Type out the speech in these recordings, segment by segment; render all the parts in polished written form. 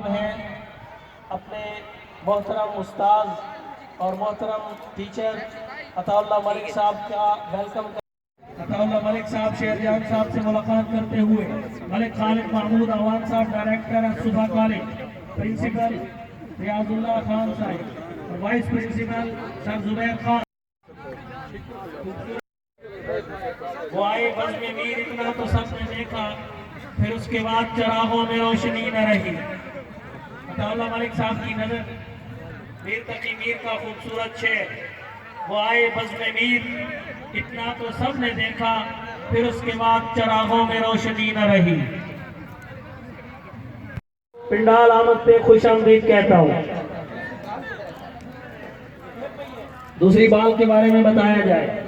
हैं अपने मोहतरम उस्ताद और मोहतरम टीचर अताउल्लाह मलिक साहब का वेलकम कर। अताउल्लाह मलिक साहब शेरजान साहब से मुलाकात करते हुए मलिक खालिद महमूद अवान साहब डायरेक्टर सुबह कॉलेज, प्रिंसिपल रियाजुल्लाह खान साहब और vice principal sir Zubair Khan वो आए बस में मीर इतना तो सबने देखा, फिर उसके बाद चरागों में रोशनी न रही। अताउल्लाह मलिक साहब की नजर मीर तकी मीर का खूबसूरत शेर, वो आए बज़्म मीर इतना तो सबने देखा, फिर उसके बाद चरागों में रोशनी न रही। पिंडाल आमद पे खुशामदीद कहता हूँ। दूसरी बात के बारे में बताया जाए।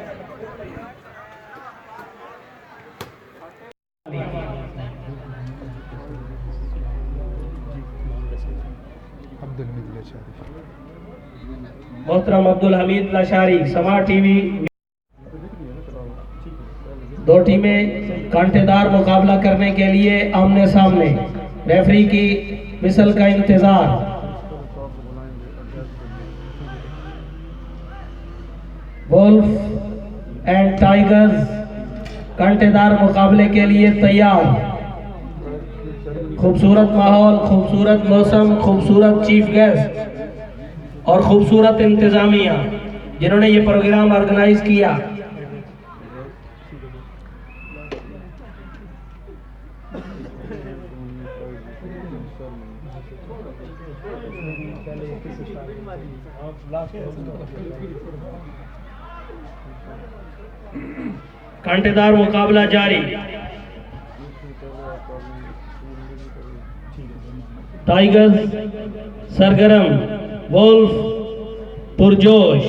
मोहतरम अब्दुल हमीद लाशारी समा टीवी। दो टीमें कांटेदार मुकाबला करने के लिए आमने सामने, रेफरी की विसल का इंतजार। वुल्फ एंड टाइगर्स कांटेदार मुकाबले के लिए तैयार। खूबसूरत माहौल, खूबसूरत मौसम, खूबसूरत चीफ गेस्ट और खूबसूरत इंतजामिया जिन्होंने ये प्रोग्राम ऑर्गेनाइज किया। कांटेदार मुकाबला जारी। टाइगर्स सरगर्म, वुल्फ पुरजोश।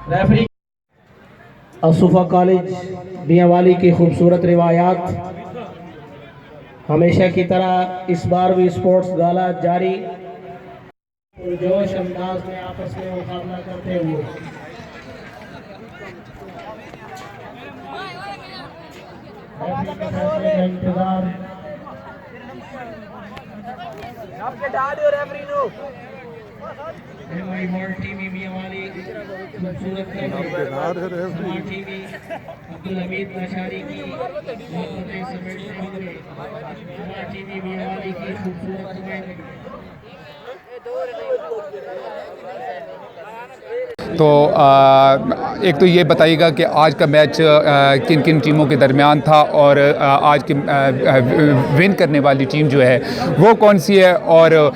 रेफरी असुफा कॉलेज मियांवाली की खूबसूरत रिवायात हमेशा की तरह इस बार भी स्पोर्ट्स गाला जारी। जोश अंदाज में आपस में मुकाबला करते हुए इंतजार। टीवी मियांवाली खूबसूरत टीवी अब्दुल हमीद लाशारी की टीवी मियांवाली की खूबसूरत। तो एक तो ये बताइएगा कि आज का मैच किन किन टीमों के दरमियान था और आज की विन करने वाली टीम जो है वो कौन सी है, और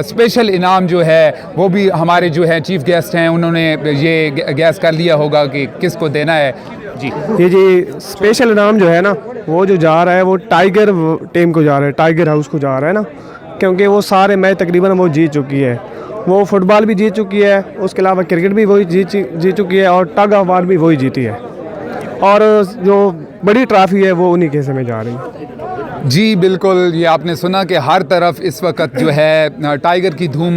स्पेशल इनाम जो है वो भी हमारे जो है चीफ गेस्ट हैं उन्होंने ये गैस कर लिया होगा कि किसको देना है। जी जी स्पेशल इनाम जो है ना वो जो जा रहा है वो टाइगर टीम को जा रहा है, टाइगर हाउस को जा रहा है ना, क्योंकि वो सारे मैच तकरीबन वो जीत चुकी है। वो फुटबॉल भी जीत चुकी है, उसके अलावा क्रिकेट भी वही जीत चुकी है और टग ऑफ वार भी वही जीती है, और जो बड़ी ट्रॉफी है वो उन्हीं के हिस्से में जा रही है। जी बिल्कुल, ये आपने सुना कि हर तरफ इस वक्त जो है टाइगर की धूम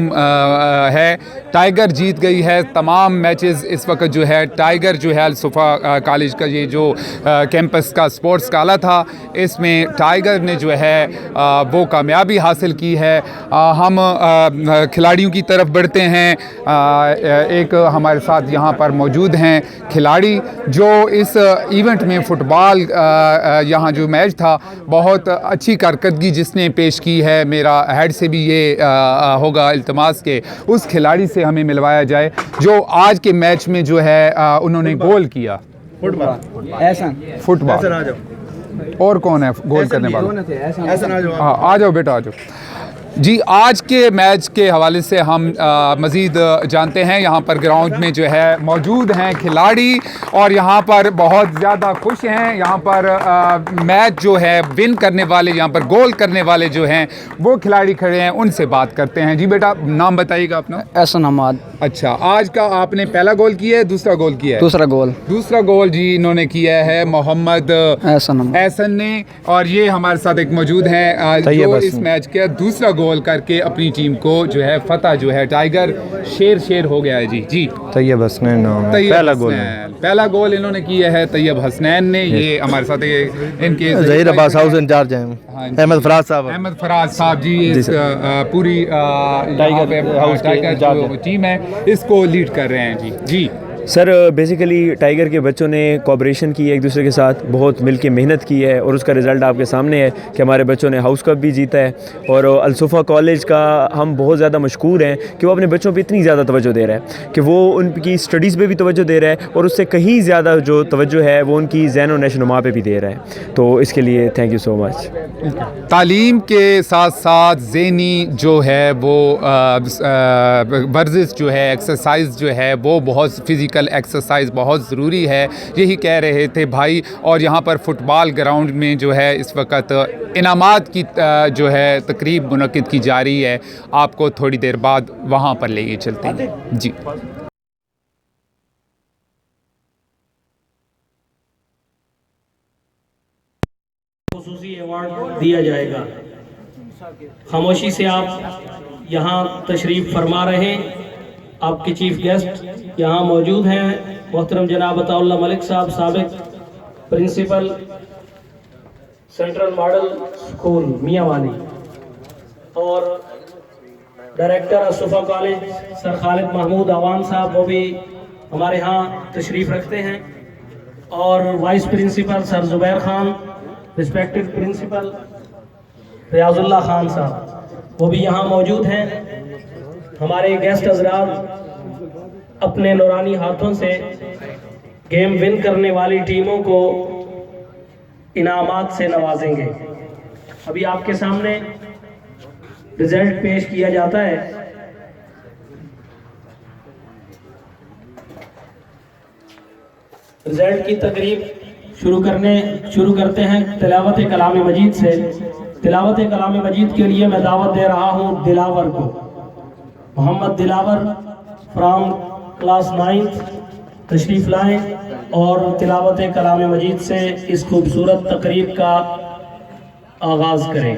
है। टाइगर जीत गई है तमाम मैचेस। इस वक्त जो है टाइगर जो है अलसुफा कॉलेज का ये जो कैंपस का स्पोर्ट्स गाला था इसमें टाइगर ने जो है वो कामयाबी हासिल की है। हम खिलाड़ियों की तरफ बढ़ते हैं। एक हमारे साथ यहाँ पर मौजूद हैं खिलाड़ी जो इस इवेंट में फ़ुटबॉल यहाँ जो मैच था बहुत अच्छी कारकर्दगी जिसने पेश की है। मेरा हेड से भी ये होगा इल्तमास के उस खिलाड़ी से हमें मिलवाया जाए जो आज के मैच में जो है उन्होंने गोल किया। फुटबॉल और कौन है गोल करने वाला? हाँ आ जाओ बेटा आ जाओ। जी, आज के मैच के हवाले से हम मज़ीद जानते हैं। यहाँ पर ग्राउंड में जो है मौजूद हैं खिलाड़ी और यहाँ पर बहुत ज़्यादा खुश हैं। यहाँ पर मैच जो है विन करने वाले, यहाँ पर गोल करने वाले जो हैं वो खिलाड़ी खड़े हैं, उनसे बात करते हैं। जी बेटा, नाम बताइएगा अपना। एहसन अहमद। अच्छा, आज का आपने पहला गोल किया है, दूसरा गोल किया है? दूसरा गोल जी इन्होंने किया है मोहम्मद एहसन ने। और ये हमारे साथ एक मौजूद हैं जो इस मैच के दूसरा गोल करके अपनी टीम को जो है फतह जो है, टाइगर शेर हो गया है। जी तैयब हसनैन नाम है। पहला गोल इन्होंने किया है तैयब हसनैन ने। ये हमारे साथ इनके ज़हीर अब्बास हाउस इंचार्ज हैं, अहमद फराज साहब जी। इस पूरी टाइगर जो टीम है इसको लीड कर रहे हैं। जी सर, बेसिकली टाइगर के बच्चों ने कोऑपरेशन की है एक दूसरे के साथ, बहुत मिलके मेहनत की है और उसका रिज़ल्ट आपके सामने है कि हमारे बच्चों ने हाउस कप भी जीता है। और अलसुफ़ा कॉलेज का हम बहुत ज़्यादा मशकूर हैं कि वो अपने बच्चों पे इतनी ज़्यादा तवज्जो दे रहा है कि वो उनकी स्टडीज़ पे भी तवज्जो दे रहा है और उससे कहीं ज़्यादा जो तवज्जो है वो उनकी ज़हन और नशोनुमा पे भी दे रहा है। तो इसके लिए थैंक यू सो मच। तालीम के साथ साथ ज़हनी जो है वो वर्जिश जो है, एक्सरसाइज जो है वो बहुत फ़िज़िकल एक्सरसाइज बहुत ज़रूरी है, यही कह रहे थे भाई। और यहाँ पर फुटबॉल ग्राउंड में जो है इस वक्त इनामात की जो है तकरीब मुनक़िद की जा रही है। आपको थोड़ी देर बाद वहाँ पर लेके चलते हैं। जी खुसूसी अवार्ड दिया जाएगा। खामोशी से आप यहाँ तशरीफ़ फरमा रहे हैं। आपके चीफ गेस्ट यहाँ मौजूद हैं, मोहतरम जनाब अताउल्लाह मलिक साहब, साबिक principal central model school Mianwali और director Alsufa college sir Khalid Mahmood Awan साहब, वो भी हमारे यहाँ तशरीफ़ रखते हैं। और vice principal sir Zubair Khan, respected principal Riazullah Khan साहब, वो भी यहाँ मौजूद हैं। हमारे गेस्ट हज़रात अपने नूरानी हाथों से गेम विन करने वाली टीमों को इनामात से नवाजेंगे। अभी आपके सामने रिजल्ट पेश किया जाता है। रिजल्ट की तकरीब शुरू करते हैं तिलावत कलाम मजीद से। तिलावत कलाम मजीद के लिए मैं दावत दे रहा हूँ दिलावर को। Mohammad Dilawar from class 9th तशरीफ़ लाएं और तिलावत कलाम मजीद से इस खूबसूरत तकरीब का आगाज़ करें।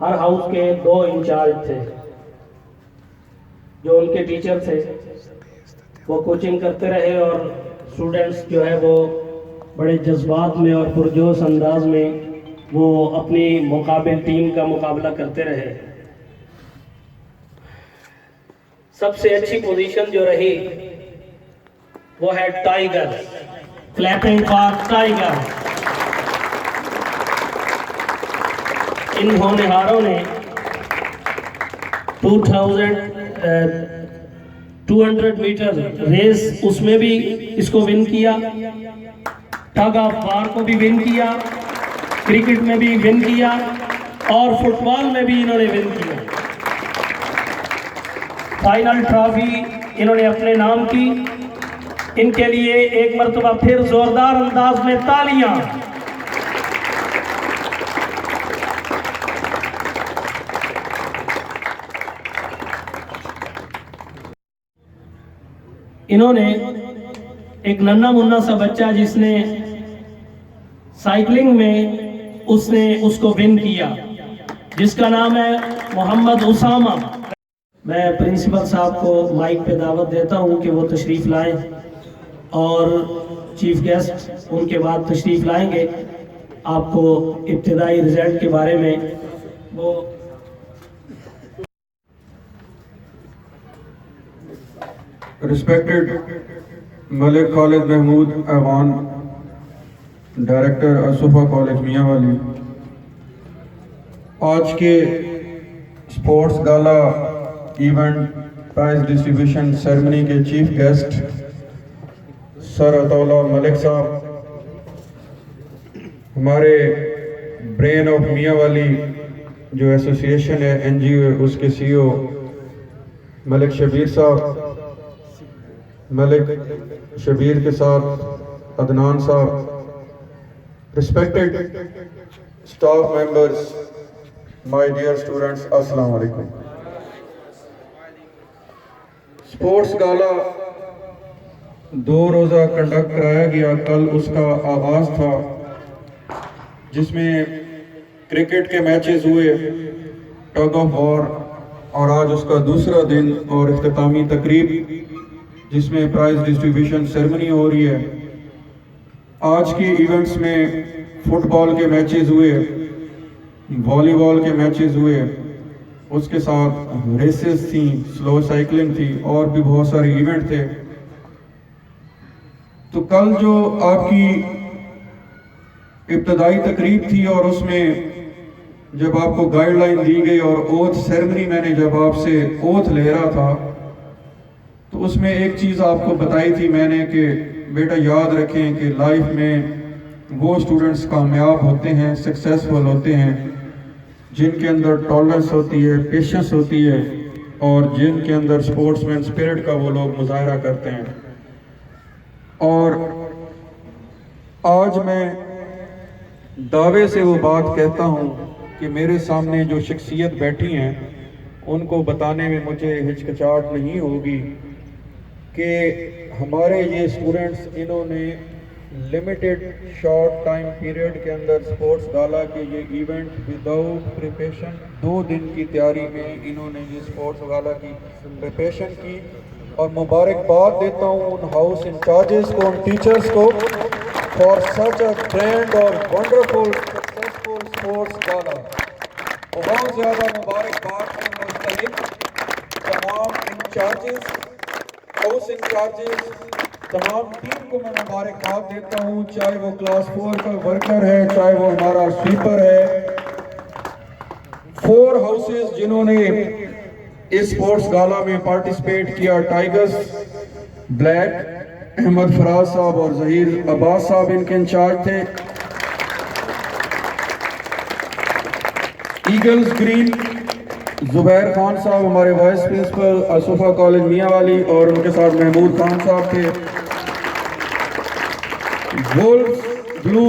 हर हाउस के 2 इंचार्ज थे, जो उनके टीचर थे। वो कोचिंग करते रहे और स्टूडेंट्स जो है वो बड़े जज्बात में और पुरजोश अंदाज में वो अपनी मुकाबिल टीम का मुकाबला करते रहे। सबसे अच्छी पोजीशन जो रही वो है टाइगर। Clapping for tiger. इन होनहारों ने 200 मीटर रेस उसमें भी इसको विन किया, टग ऑफ वार को भी विन किया, क्रिकेट में भी विन किया और फुटबॉल में भी इन्होंने विन किया। फाइनल ट्रॉफी इन्होंने अपने नाम की। इनके लिए एक मर्तबा फिर जोरदार अंदाज में तालियां। इन्होंने एक नन्हा मुन्ना सा बच्चा जिसने साइकिलिंग में उसने उसको विन किया, जिसका नाम है मोहम्मद उसामा। मैं प्रिंसिपल साहब को माइक पे दावत देता हूं कि वो तशरीफ़ लाएं और चीफ गेस्ट उनके बाद तशरीफ़ लाएंगे। आपको इब्तिदाई रिजल्ट के बारे में वो Respected Malik Khalid Mahmood Awan, Director Al-Sufa College Mianwali, आज के sports gala event prize distribution ceremony के chief guest sir Ataullah Malik साहब, हमारे ब्रेन ऑफ मियांवाली जो एसोसिएशन है NGO उसके CEO मलिक शबीर साहब, मलिक शबीर के साथ अदनान साहब, respected staff members, my dear students, अस्सलाम वालेकुम। स्पोर्ट्स गाला 2 रोज़ा कंडक्ट कराया गया। कल उसका आगाज था जिसमें क्रिकेट के मैचेस हुए, टग ऑफ वॉर, और आज उसका दूसरा दिन और इख्तितामी तकरीब जिसमें प्राइज डिस्ट्रीब्यूशन सेरेमनी हो रही है। आज के इवेंट्स में फुटबॉल के मैचेस हुए, वॉलीबॉल के मैचेस हुए, उसके साथ रेसेस थी, स्लो साइकिलिंग थी और भी बहुत सारे इवेंट थे। तो कल जो आपकी इब्तदाई तकरीब थी और उसमें जब आपको गाइडलाइन दी गई और ओथ सेरेमनी मैंने जब आपसे ओथ ले रहा था तो उसमें एक चीज़ आपको बताई थी मैंने कि बेटा याद रखें कि लाइफ में वो स्टूडेंट्स कामयाब होते हैं, सक्सेसफुल होते हैं जिनके अंदर टॉलरेंस होती है, पेशेंस होती है और जिनके अंदर स्पोर्ट्समैन स्पिरिट का वो लोग मुजाहरा करते हैं। और आज मैं दावे से वो बात कहता हूँ कि मेरे सामने जो शख्सियत बैठी हैं उनको बताने में मुझे हिचकिचाहट नहीं होगी कि हमारे ये स्टूडेंट्स इन्होंने लिमिटेड शॉर्ट टाइम पीरियड के अंदर स्पोर्ट्स गाला के ये इवेंट विदाउट प्रिपरेशन 2 दिन की तैयारी में इन्होंने ये स्पोर्ट्स गाला की प्रिपरेशन की। और मुबारकबाद देता हूँ उन हाउस इंचार्जेस को, उन टीचर्स को फॉर सच अ ग्रैंड और वंडरफुल सक्सेसफुल स्पोर्ट्स गाला। बहुत ज़्यादा मुबारकबाद के मुस्तहिक तमाम इंचार्जेस, हाउस इंचार्जेस, तमाम टीम को मैं मुबारकबाद देता हूँ, चाहे वो क्लास 4 का वर्कर है, चाहे वो हमारा स्वीपर है। 4 हाउसेस जिन्होंने इस स्पोर्ट्स गाला में पार्टिसिपेट किया, टाइगर्स ब्लैक, अहमद फराज साहब और जहीर अब्बास साहब इनके इंचार्ज थे। ईगल्स ग्रीन जुबैर खान साहब हमारे वाइस प्रिंसिपल अल-सुफा कॉलेज मियांवाली और उनके साथ महमूद खान साहब थे। वुल्फ ब्लू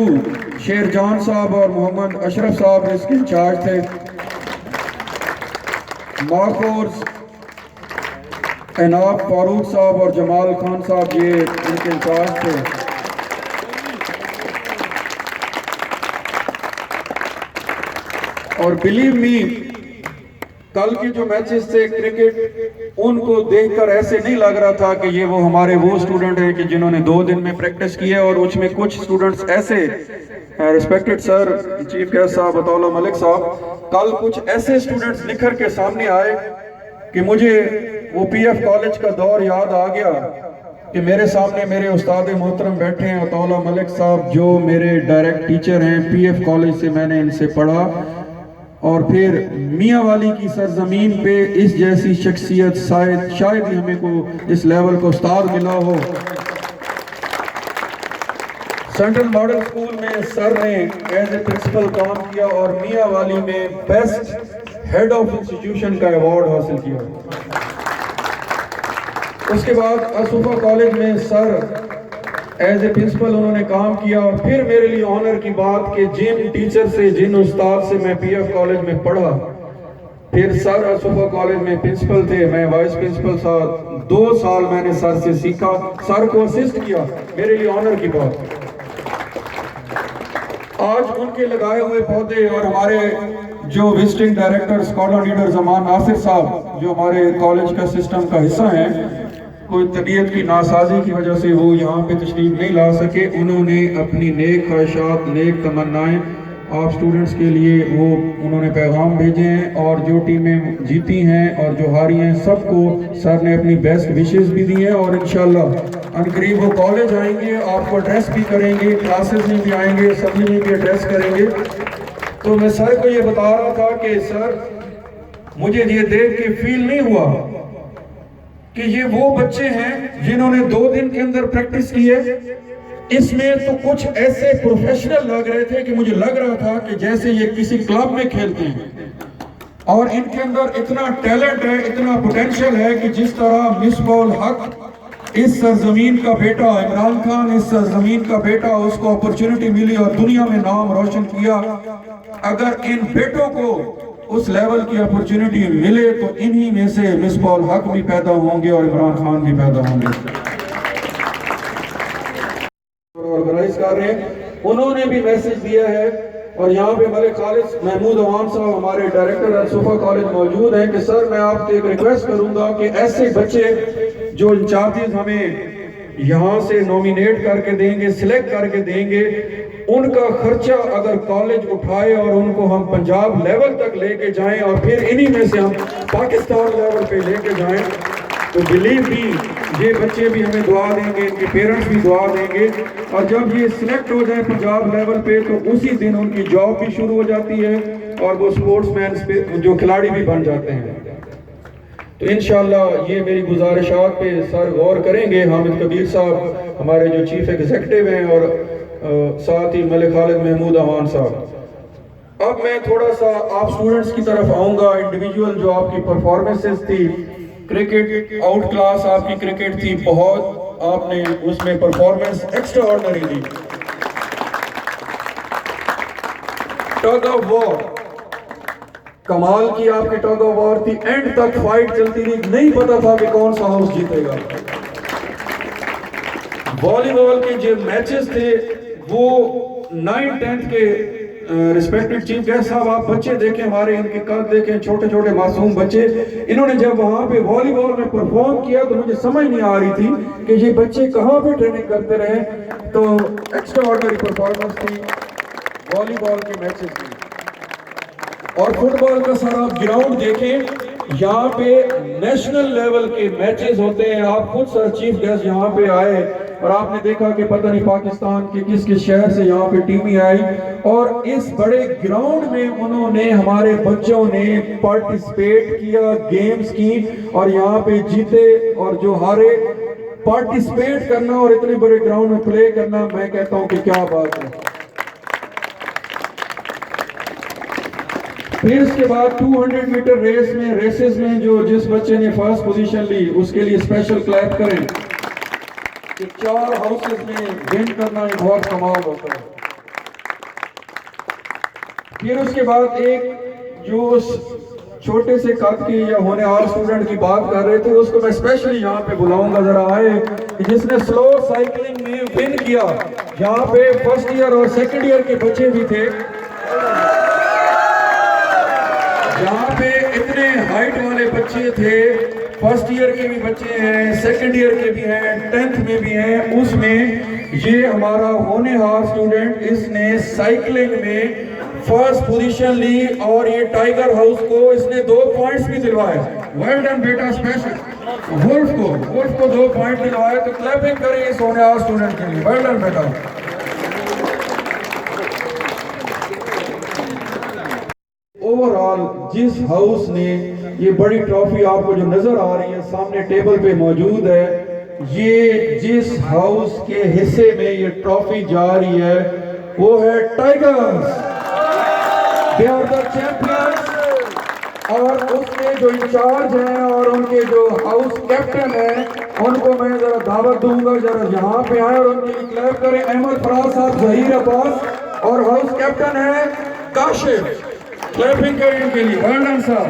शेरजान साहब और मोहम्मद अशरफ साहब इसके इंचार्ज थे। माखोर्स एनाब फारूक साहब और जमाल खान साहब ये इनके इंचार्ज थे। और बिलीव मी, कल के जो मैचेस थे क्रिकेट, उनको देखकर ऐसे नहीं लग रहा था कि ये वो स्टूडेंट हैं कि जिन्होंने 2 दिन में प्रैक्टिस की है। और उसमें कुछ स्टूडेंट्स ऐसे, रिस्पेक्टेड सर चीफ गेस्ट साहब अताउल्लाह मलिक साहब, कल कुछ ऐसे स्टूडेंट्स निखर के सामने आए कि मुझे वो पीएफ कॉलेज का दौर याद आ गया कि मेरे सामने मेरे उस्ताद मोहतरम बैठे हैं अताउल्लाह मलिक साहब, जो मेरे डायरेक्ट टीचर हैं। पीएफ कॉलेज से मैंने इनसे पढ़ा और फिर मियाँ वाली की सरजमीन पे इस जैसी शख्सियत शायद ही हमें को इस लेवल को उस्ताद मिला हो। सेंट्रल मॉडल स्कूल में सर ने एज ए प्रिंसिपल काम किया और मियाँ वाली में बेस्ट हेड ऑफ इंस्टीट्यूशन का अवार्ड हासिल किया। उसके बाद असूफा कॉलेज में सर एज ए प्रिंसिपल उन्होंने काम किया। और फिर मेरे लिए ऑनर की बात कि जिन टीचर से, जिन उस्ताद से मैं पीएफ कॉलेज में पढ़ा, फिर सर असूफा कॉलेज में प्रिंसिपल थे, मैं वाइस प्रिंसिपल था। 2 साल मैंने सर से सीखा, सर को असिस्ट किया, मेरे लिए ऑनर की बात। आज उनके लगाए हुए पौधे और हमारे जो visiting director scholar leader Zaman Nasir साहब, जो हमारे कॉलेज का सिस्टम का हिस्सा हैं, कोई तबीयत की नासाजी की वजह से वो यहाँ पे तशरीफ नहीं ला सके। उन्होंने अपनी नेक ख्वाहिशात, नेक तमन्नाएं आप स्टूडेंट्स के लिए वो उन्होंने पैगाम भेजे हैं। और जो टीमें जीती हैं और जो हारी हैं, सबको सर ने अपनी बेस्ट विशेस भी दी हैं। और इंशाल्लाह अनकरीब वो कॉलेज आएंगे, आपको एड्रेस भी करेंगे, क्लासेस में भी आएंगे, असेंबली में भी एड्रेस करेंगे। तो मैं सर को ये बता रहा था कि सर, मुझे ये देख के फील नहीं हुआ कि ये वो बच्चे हैं जिन्होंने 2 दिन के अंदर प्रैक्टिस की है। इसमें तो कुछ ऐसे प्रोफेशनल लग रहे थे कि मुझे लग रहा था कि जैसे ये किसी क्लब में खेलते हैं। और इनके अंदर इतना टैलेंट है, इतना पोटेंशियल है कि जिस तरह मिसबाउल हक, इस सरजमीन का बेटा इमरान खान, इस सरजमीन का बेटा, उसको अपॉर्चुनिटी मिली और दुनिया में नाम रोशन किया। अगर इन बेटों को उस लेवल की अपॉर्चुनिटी मिले तो इन्हीं में से मिसबाउल हक भी पैदा होंगे और इमरान खान भी पैदा होंगे। ऑर्गेनाइज कर रहे हैं, उन्होंने भी मैसेज दिया है। और यहाँ पे हमारे खालिद महमूद अवान साहब, हमारे डायरेक्टर असूफा कॉलेज मौजूद हैं कि सर, मैं आपसे एक रिक्वेस्ट करूंगा कि ऐसे बच्चे जो इंचार्जेस हमें यहाँ से नॉमिनेट करके देंगे, सिलेक्ट करके देंगे, उनका खर्चा अगर कॉलेज उठाए और उनको हम पंजाब लेवल तक लेके जाएं और फिर इन्हीं में से हम पाकिस्तान लेवल पे लेके जाएं, तो बिलीव भी ये बच्चे भी हमें दुआ देंगे, इनके पेरेंट्स भी दुआ देंगे। और जब ये सिलेक्ट हो जाए पंजाब लेवल पे तो उसी दिन उनकी जॉब भी शुरू हो जाती है और वो स्पोर्ट्समैन पे जो खिलाड़ी भी बन जाते हैं। तो इंशाल्लाह ये मेरी गुजारिशात पे सर गौर करेंगे। हामिद कबीर साहब हमारे जो चीफ एग्जीक्यूटिव हैं और साथ ही मलिक खालिद महमूद अवान साहब। अब मैं थोड़ा सा आप स्टूडेंट्स की तरफ आऊंगा। इंडिविजुअल जो आपकी परफॉर्मेंसेस थी, क्रिकेट आउट क्लास आपकी क्रिकेट थी, बहुत आपने उसमें performance extra ordinary the. Tug of war, कमाल की आपकी टग ऑफ वॉर थी, एंड तक फाइट चलती थी, नहीं पता था कि कौन सा हाउस जीतेगा। वॉलीबॉल के जो मैचेस थे वो 9th-10th के रिस्पेक्टेड चीफ गेस्ट साहब, आप बच्चे देखें, हमारे इनके कद देखें, छोटे छोटे मासूम बच्चे, इन्होंने जब वहां पे वॉलीबॉल में परफॉर्म किया तो मुझे समझ नहीं आ रही थी कि ये बच्चे कहां पे ट्रेनिंग करते रहे। तो एक्स्ट्रा ऑर्डिनरी परफॉर्मेंस थी वॉलीबॉल के मैचेस की। और फुटबॉल का सर आप ग्राउंड देखें, यहाँ पे नेशनल लेवल के मैचेस होते हैं। आप खुद सर चीफ गेस्ट यहाँ पे आए और आपने देखा कि पता नहीं पाकिस्तान के किस किस शहर से यहाँ पे टीमें आई और इस बड़े ग्राउंड में उन्होंने, हमारे बच्चों ने पार्टिसिपेट किया गेम्स की और यहाँ पे जीते। और जो हारे, पार्टिसिपेट करना और इतने बड़े ग्राउंड में प्ले करना, मैं कहता हूँ कि क्या बात है। फिर इसके बाद 200 मीटर रेसेस में जो जिस बच्चे ने फर्स्ट पोजीशन ली उसके लिए स्पेशल क्लैप करें। कि 4 हाउसेस में विन करना एक बहुत कमाल होता है। फिर उसके बाद एक जो छोटे से कद के या होनहार स्टूडेंट की बात कर रहे थे, उसको मैं स्पेशली यहाँ पे बुलाऊंगा, जरा आए, कि जिसने स्लो साइकिलिंग में विन किया। यहाँ पे फर्स्ट ईयर और सेकंड ईयर के बच्चे भी थे। यहाँ पे इतने हाइट वाले बच्चे थे, फर्स्ट ईयर के भी बच्चे हैं, सेकंड ईयर के भी हैं, 10th में भी हैं। उसमें ये हमारा होनहार स्टूडेंट, इसने साइकिलिंग में फर्स्ट पोजीशन ली और ये टाइगर हाउस को इसने 2 पॉइंट्स भी दिलवाए। वेल डन बेटा। स्पेशल वुल्फ को 2 पॉइंट दिलवाए, तो क्लैपिंग करें इस होनहार स्टूडेंट के लिए। वेल डन बेटा। ओवरऑल जिस हाउस ने ये बड़ी ट्रॉफी आपको जो नजर आ रही है सामने टेबल पे मौजूद है, ये जिस हाउस के हिस्से में ये ट्रॉफी जा रही है वो है tigers. They are the champions. और उसके जो इंचार्ज हैं और उनके जो हाउस कैप्टन हैं, उनको मैं जरा दावत दूंगा, जरा यहाँ पे आए और उनके लिए क्लैप करें। अहमद फराज साहब, जहीर अब्बास, और हाउस कैप्टन है काशिफ। क्लैपिंग करें इनके लिए। Well done sir.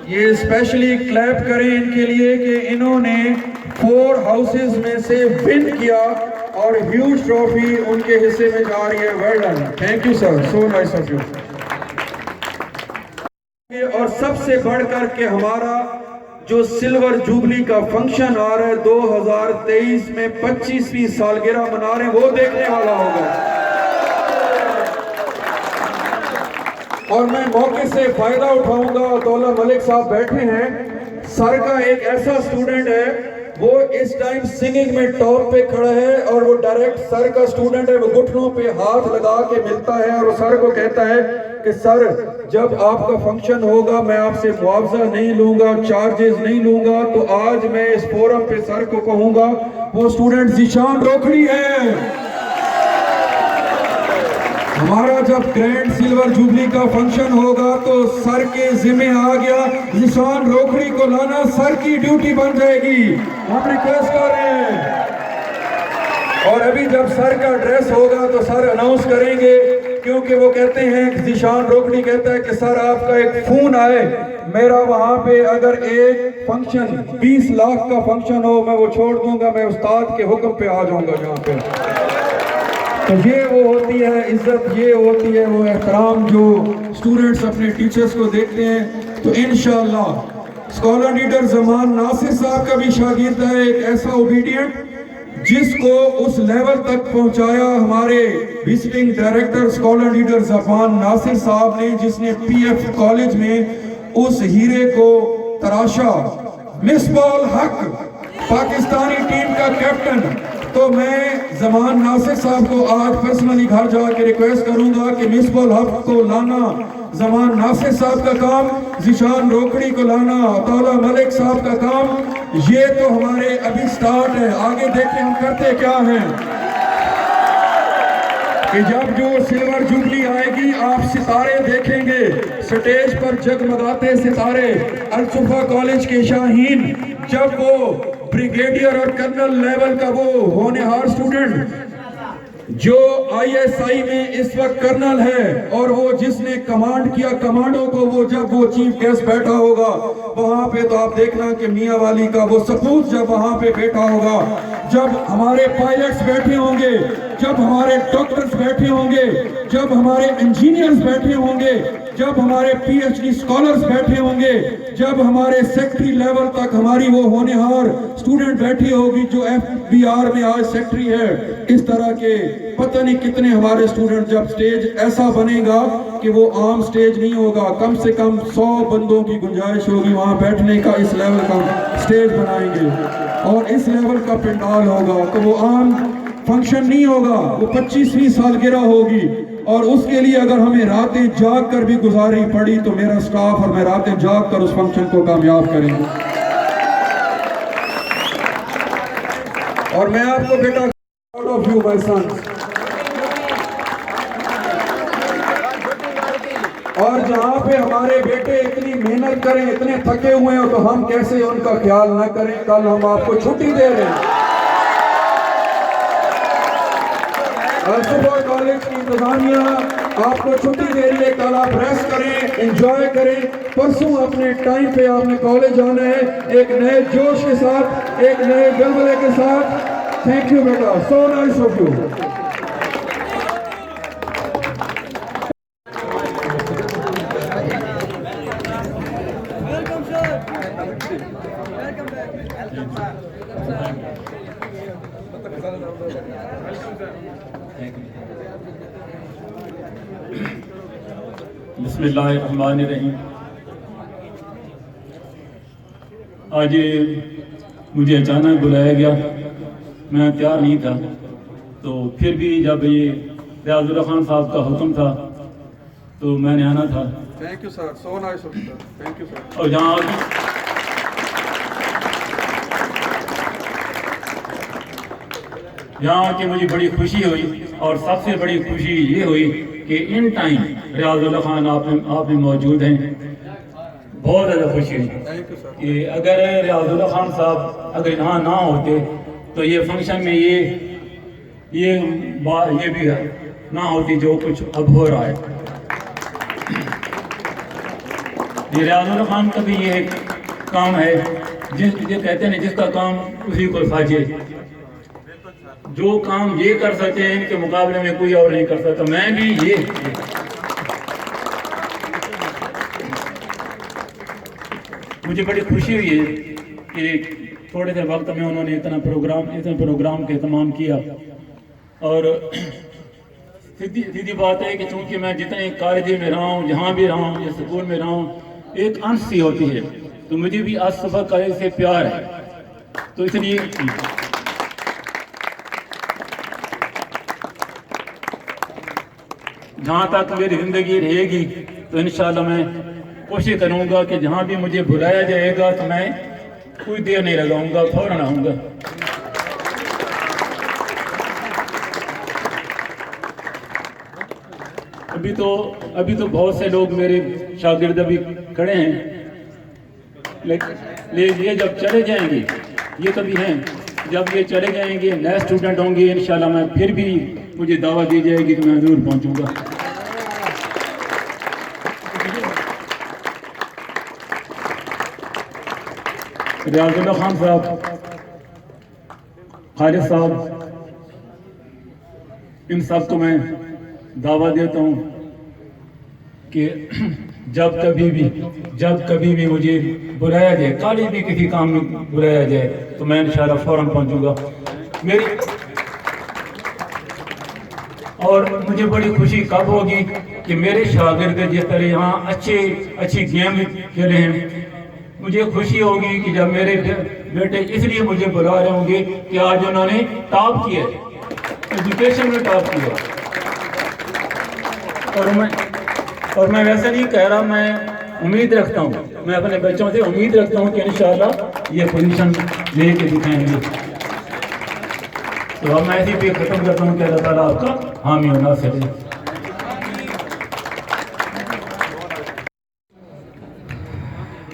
ये स्पेशली क्लैप करें इनके लिए कि इन्होंने 4 हाउसेस में से विन किया और ह्यूज ट्रॉफी उनके हिस्से में जा रही है। Well done, thank you sir, so nice of you. और सबसे बढ़कर के हमारा जो सिल्वर जुबली का फंक्शन आ रहा है 2023 में 25वीं सालगिरह मना रहे हैं, वो देखने वाला होगा। और मैं मौके से फायदा उठाऊंगा, अताउल्लाह मलिक साहब बैठे हैं, सर का एक ऐसा स्टूडेंट है, वो इस टाइम सिंगिंग में टॉप पे खड़ा है और वो डायरेक्ट सर का स्टूडेंट है। वो घुटनों पे हाथ लगा के मिलता है और वो सर को कहता है कि सर जब आपका फंक्शन होगा मैं आपसे मुआवजा नहीं लूंगा, चार्जेस नहीं लूंगा। तो आज मैं इस फोरम पे सर को कहूंगा, वो स्टूडेंट ज़ीशान रोखड़ी है। हमारा जब ग्रैंड सिल्वर जुबली का फंक्शन होगा तो सर के जिम्मे आ गया, ज़ीशान रोखड़ी को लाना सर की ड्यूटी बन जाएगी। हम रिक्वेस्ट कर रहे हैं। और अभी जब सर का ड्रेस होगा तो सर अनाउंस करेंगे, क्योंकि वो कहते हैं, ज़ीशान रोखड़ी कहता है कि सर आपका एक फोन आए, मेरा वहां पे अगर एक फंक्शन 20 लाख का फंक्शन हो मैं वो छोड़ दूंगा, मैं उस्ताद के हुक्म पे आ जाऊंगा यहाँ पे। तो ये वो होती है इज्जत, ये होती है वो एहतराम जो स्टूडेंट्स अपने टीचर्स को देखते हैं। तो इंशाअल्लाह स्कॉलर लीडर ज़मान नासिर साहब का भी शागिर्द है, एक ऐसा ओबीडियंट जिसको उस लेवल तक पहुंचाया हमारे विजिटिंग डायरेक्टर स्कॉलर लीडर ज़मान नासिर साहब ने, जिसने पीएफ कॉलेज में उस हीरे को तराशा। मिसबाह हक पाकिस्तानी टीम का कैप्टन। तो मैं ज़मान नासिर साहब को आज पर्सनली घर जाके रिक्वेस्ट करूंगा कि मिसबाह हक को लाना ज़मान नासिर साहब का काम, ज़ीशान रोखड़ी को लाना अताउल्लाह मलिक साहब का काम। ये तो हमारे अभी स्टार्ट है, आगे देखें हम करते क्या हैं। कि जब जो सिल्वर जुबली आएगी आप सितारे देखेंगे, स्टेज पर जगमगाते सितारे। अल-सुफ़ा कॉलेज के शाहीन, जब वो ब्रिगेडियर और कर्नल लेवल का वो होनहार स्टूडेंट जो आईएसआई में इस वक्त कर्नल है और वो जिसने कमांड किया कमांडो को, वो जब वो चीफ गेस्ट बैठा होगा वहां पे, तो आप देखना कि मियां वाली का वो सपूत जब वहां पे बैठा होगा, जब हमारे पायलट्स बैठे होंगे, जब हमारे डॉक्टर्स बैठे होंगे, जब हमारे इंजीनियर्स बैठे होंगे, जब हमारे पीएचडी स्कॉलर्स बैठे होंगे, जब हमारे सेक्रेटरी लेवल तक हमारी वो होनहार स्टूडेंट बैठी होगी जो एफबीआर में आज सेक्रेटरी है, इस तरह के पता नहीं कितने हमारे स्टूडेंट, जब स्टेज ऐसा बनेगा कि वो आम स्टेज नहीं होगा, कम से कम 100 बंदों की गुंजाइश होगी वहां बैठने का, इस लेवल का स्टेज बनाएंगे और इस लेवल का पंडाल होगा। तो वो आम फंक्शन नहीं होगा, वो 25वीं सालगिरह होगी। और उसके लिए अगर हमें रातें जाग कर भी गुजारनी पड़ी तो मेरा स्टाफ और मैं रातें जाग कर उस फंक्शन को कामयाब करेंगे। और मैं आपको बेटा proud of you my sons। और जहाँ पे हमारे बेटे इतनी मेहनत करें, इतने थके हुए हैं, तो हम कैसे उनका ख्याल न करें। कल हम आपको छुट्टी दे रहे हैं। अल-सुफ़ा कॉलेज की इंतजामिया आपको छुट्टी दे रही है। कल आप रेस्ट करें, एंजॉय करें। परसों अपने टाइम पे आपने कॉलेज आना है, एक नए जोश के साथ, एक नए जज्बे के साथ। थैंक यू बेटा, सो नाइस ऑफ यू। बिस्मिल्लाहिर्रहमानिर्रहीम। आज मुझे अचानक बुलाया गया, मैं तैयार नहीं था, तो फिर भी जब ये रियाजुल्लाह खान साहब का हुक्म था तो मैंने आना था। Thank you sir, so nice of you, thank you sir. और यहाँ आके मुझे बड़ी खुशी हुई, और सबसे बड़ी खुशी ये हुई कि इन टाइम रियाजुल्लाह खान आप में मौजूद हैं। बहुत ज़्यादा खुशी हुई कि अगर रियाजुल्लाह खान साहब अगर यहाँ ना होते तो ये फंक्शन में ये भी ना होती जो कुछ अब हो रहा है। ये रियाजुल्लाह खान का भी ये काम है, जो कहते हैं जिसका काम उसी को साझे। जो काम ये कर सकते हैं इनके मुकाबले में कोई और नहीं कर सकता। मैं भी ये मुझे बड़ी खुशी हुई है कि थोड़े से वक्त में उन्होंने इतना प्रोग्राम का एहतमाम किया। और सीधी बात है कि चूंकि मैं जितने कॉलेज में रहा हूँ, जहाँ भी रहा हूँ या स्कूल में रहा हूँ, एक अंश सी होती है, तो मुझे भी अल-सुफ़ा कॉलेज से प्यार है। तो इसलिए जहाँ तक मेरी ज़िंदगी रहेगी तो इंशाल्लाह मैं कोशिश करूँगा कि जहाँ भी मुझे बुलाया जाएगा तो मैं कोई देर नहीं लगाऊंगा, फौरन आऊँगा। अभी तो बहुत से लोग मेरे शागिर्द अभी खड़े हैं, लेकिन ये जब चले जाएंगे, ये कभी हैं, जब ये चले जाएंगे नए स्टूडेंट होंगे, इंशाल्लाह मैं फिर भी मुझे दावत दी जाएगी तो मैं ज़रूर पहुंचूंगा। रियाजुल्लाह खान साहब, खालिद साहब, इन सब को मैं दावा देता हूँ कि जब कभी भी मुझे बुलाया जाए, कभी भी किसी काम में बुलाया जाए, तो मैं इंशाल्लाह फौरन पहुँचूँगा। और मुझे बड़ी खुशी कब होगी कि मेरे शागिर्द जिस तरह यहाँ अच्छी गेम खेले हैं, मुझे खुशी होगी कि जब मेरे बेटे इसलिए मुझे बुला रहे होंगे कि आज उन्होंने टॉप किया, एजुकेशन में टॉप किया। और मैं वैसे नहीं कह रहा, मैं उम्मीद रखता हूँ, मैं अपने बच्चों से उम्मीद रखता हूँ कि इंशाल्लाह ये पोजीशन लेके दिखाएंगे। तो अब मैं इसी पे ख़त्म करता हूँ कि अल्लाह ताला आपका हामी और नासिर है।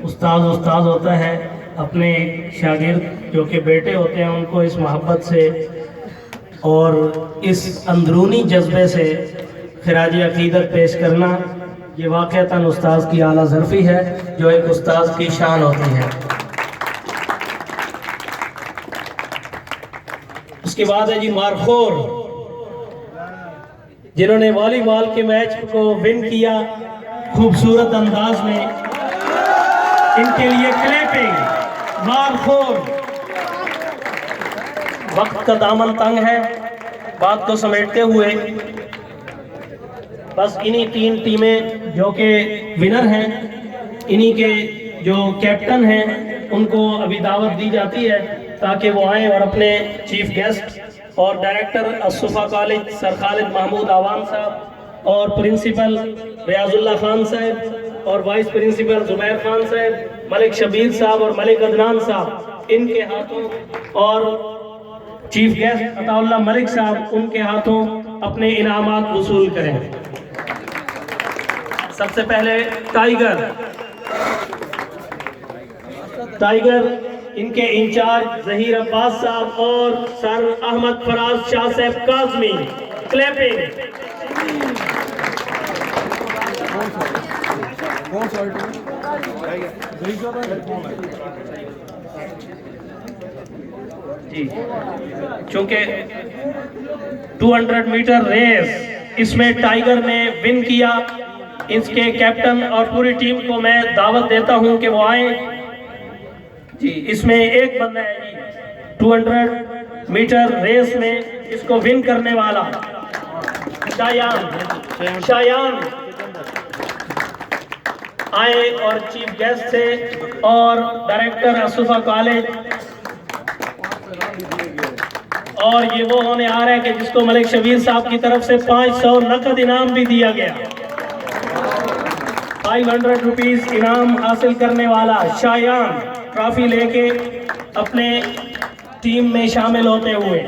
उस्ताद होता है, अपने शागिर्द जो कि बेटे होते हैं उनको इस मोहब्बत से और इस अंदरूनी जज्बे से खिराजी अकीदत पेश करना, ये वाक़अतन उस्ताद की आला ज़र्फ़ी है जो एक उस्ताद की शान होती है। उसके बाद है जी मारखोर, जिन्होंने वॉलीबॉल के मैच को विन किया खूबसूरत अंदाज में। इनके लिए क्लैपिंग। मारखोर। वक्त का दामन तंग है, बात को समेटते हुए बस इन्हीं 3 टीमें जो कि विनर हैं, इन्हीं के जो कैप्टन हैं, उनको अभी दावत दी जाती है ताकि वो आए और अपने चीफ गेस्ट और director Alsufa college sir Khalid Mahmood आवाम साहब और प्रिंसिपल रियाजुल्लाह खान साहब और वाइस प्रिंसिपल जुबैर खान साहब, मलिक शबीर साहब और मलिक अदनान साहब, इनके हाथों और चीफ गेस्ट अताउल्लाह मलिक साहब, उनके हाथों अपने इनामात वसूल करें। सबसे पहले टाइगर इनके इंचार्ज जहीर अब्बास साहब और सर अहमद फराज शाह साहब काजमी, क्लैपिंग। जी, चूंकि 200 मीटर रेस इसमें टाइगर ने विन किया, इसके कैप्टन और पूरी टीम को मैं दावत देता हूं कि वो आए। जी, इसमें एक बंदा है जी 200 मीटर रेस में इसको विन करने वाला, शायान आए और चीफ गेस्ट थे और डायरेक्टर असुफा कॉलेज, और ये वो होने आ रहा है कि जिसको मलिक शबीर साहब की तरफ से 500 नकद इनाम भी दिया गया। 500 रुपीज इनाम हासिल करने वाला शायान ट्रॉफी लेके अपने टीम में शामिल होते हुए।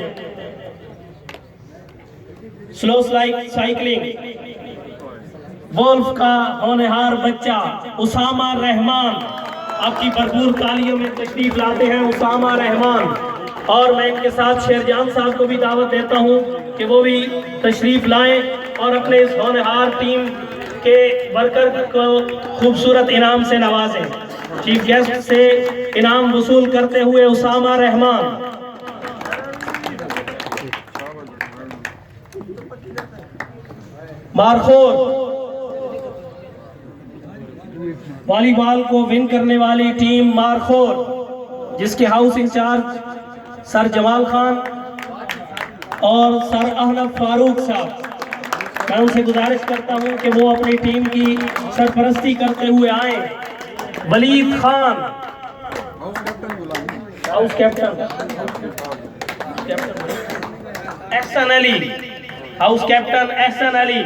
स्लो साइकिलिंग वोल्फ का होनहार बच्चा उसामा रहमान, आपकी भरपूर तालियों में तशरीफ लाते हैं उसामा रहमान। और मैं इनके साथ शेरजान साहब को भी दावत देता हूं कि वो भी तशरीफ लाएं और अपने इस होनहार टीम के वर्कर को खूबसूरत इनाम से नवाजें। चीफ गेस्ट से इनाम वसूल करते हुए उसामा रहमान। मारखोर वॉलीबॉल को विन करने वाली टीम मारखोर, जिसके house incharge sir Jamal Khan और सर अहमद फारूक साहब, मैं उनसे गुजारिश करता हूं कि वो अपनी टीम की सरपरस्ती करते हुए आए। Waleed Khan house captain, Ehsan Ali house captain Ehsan Ali,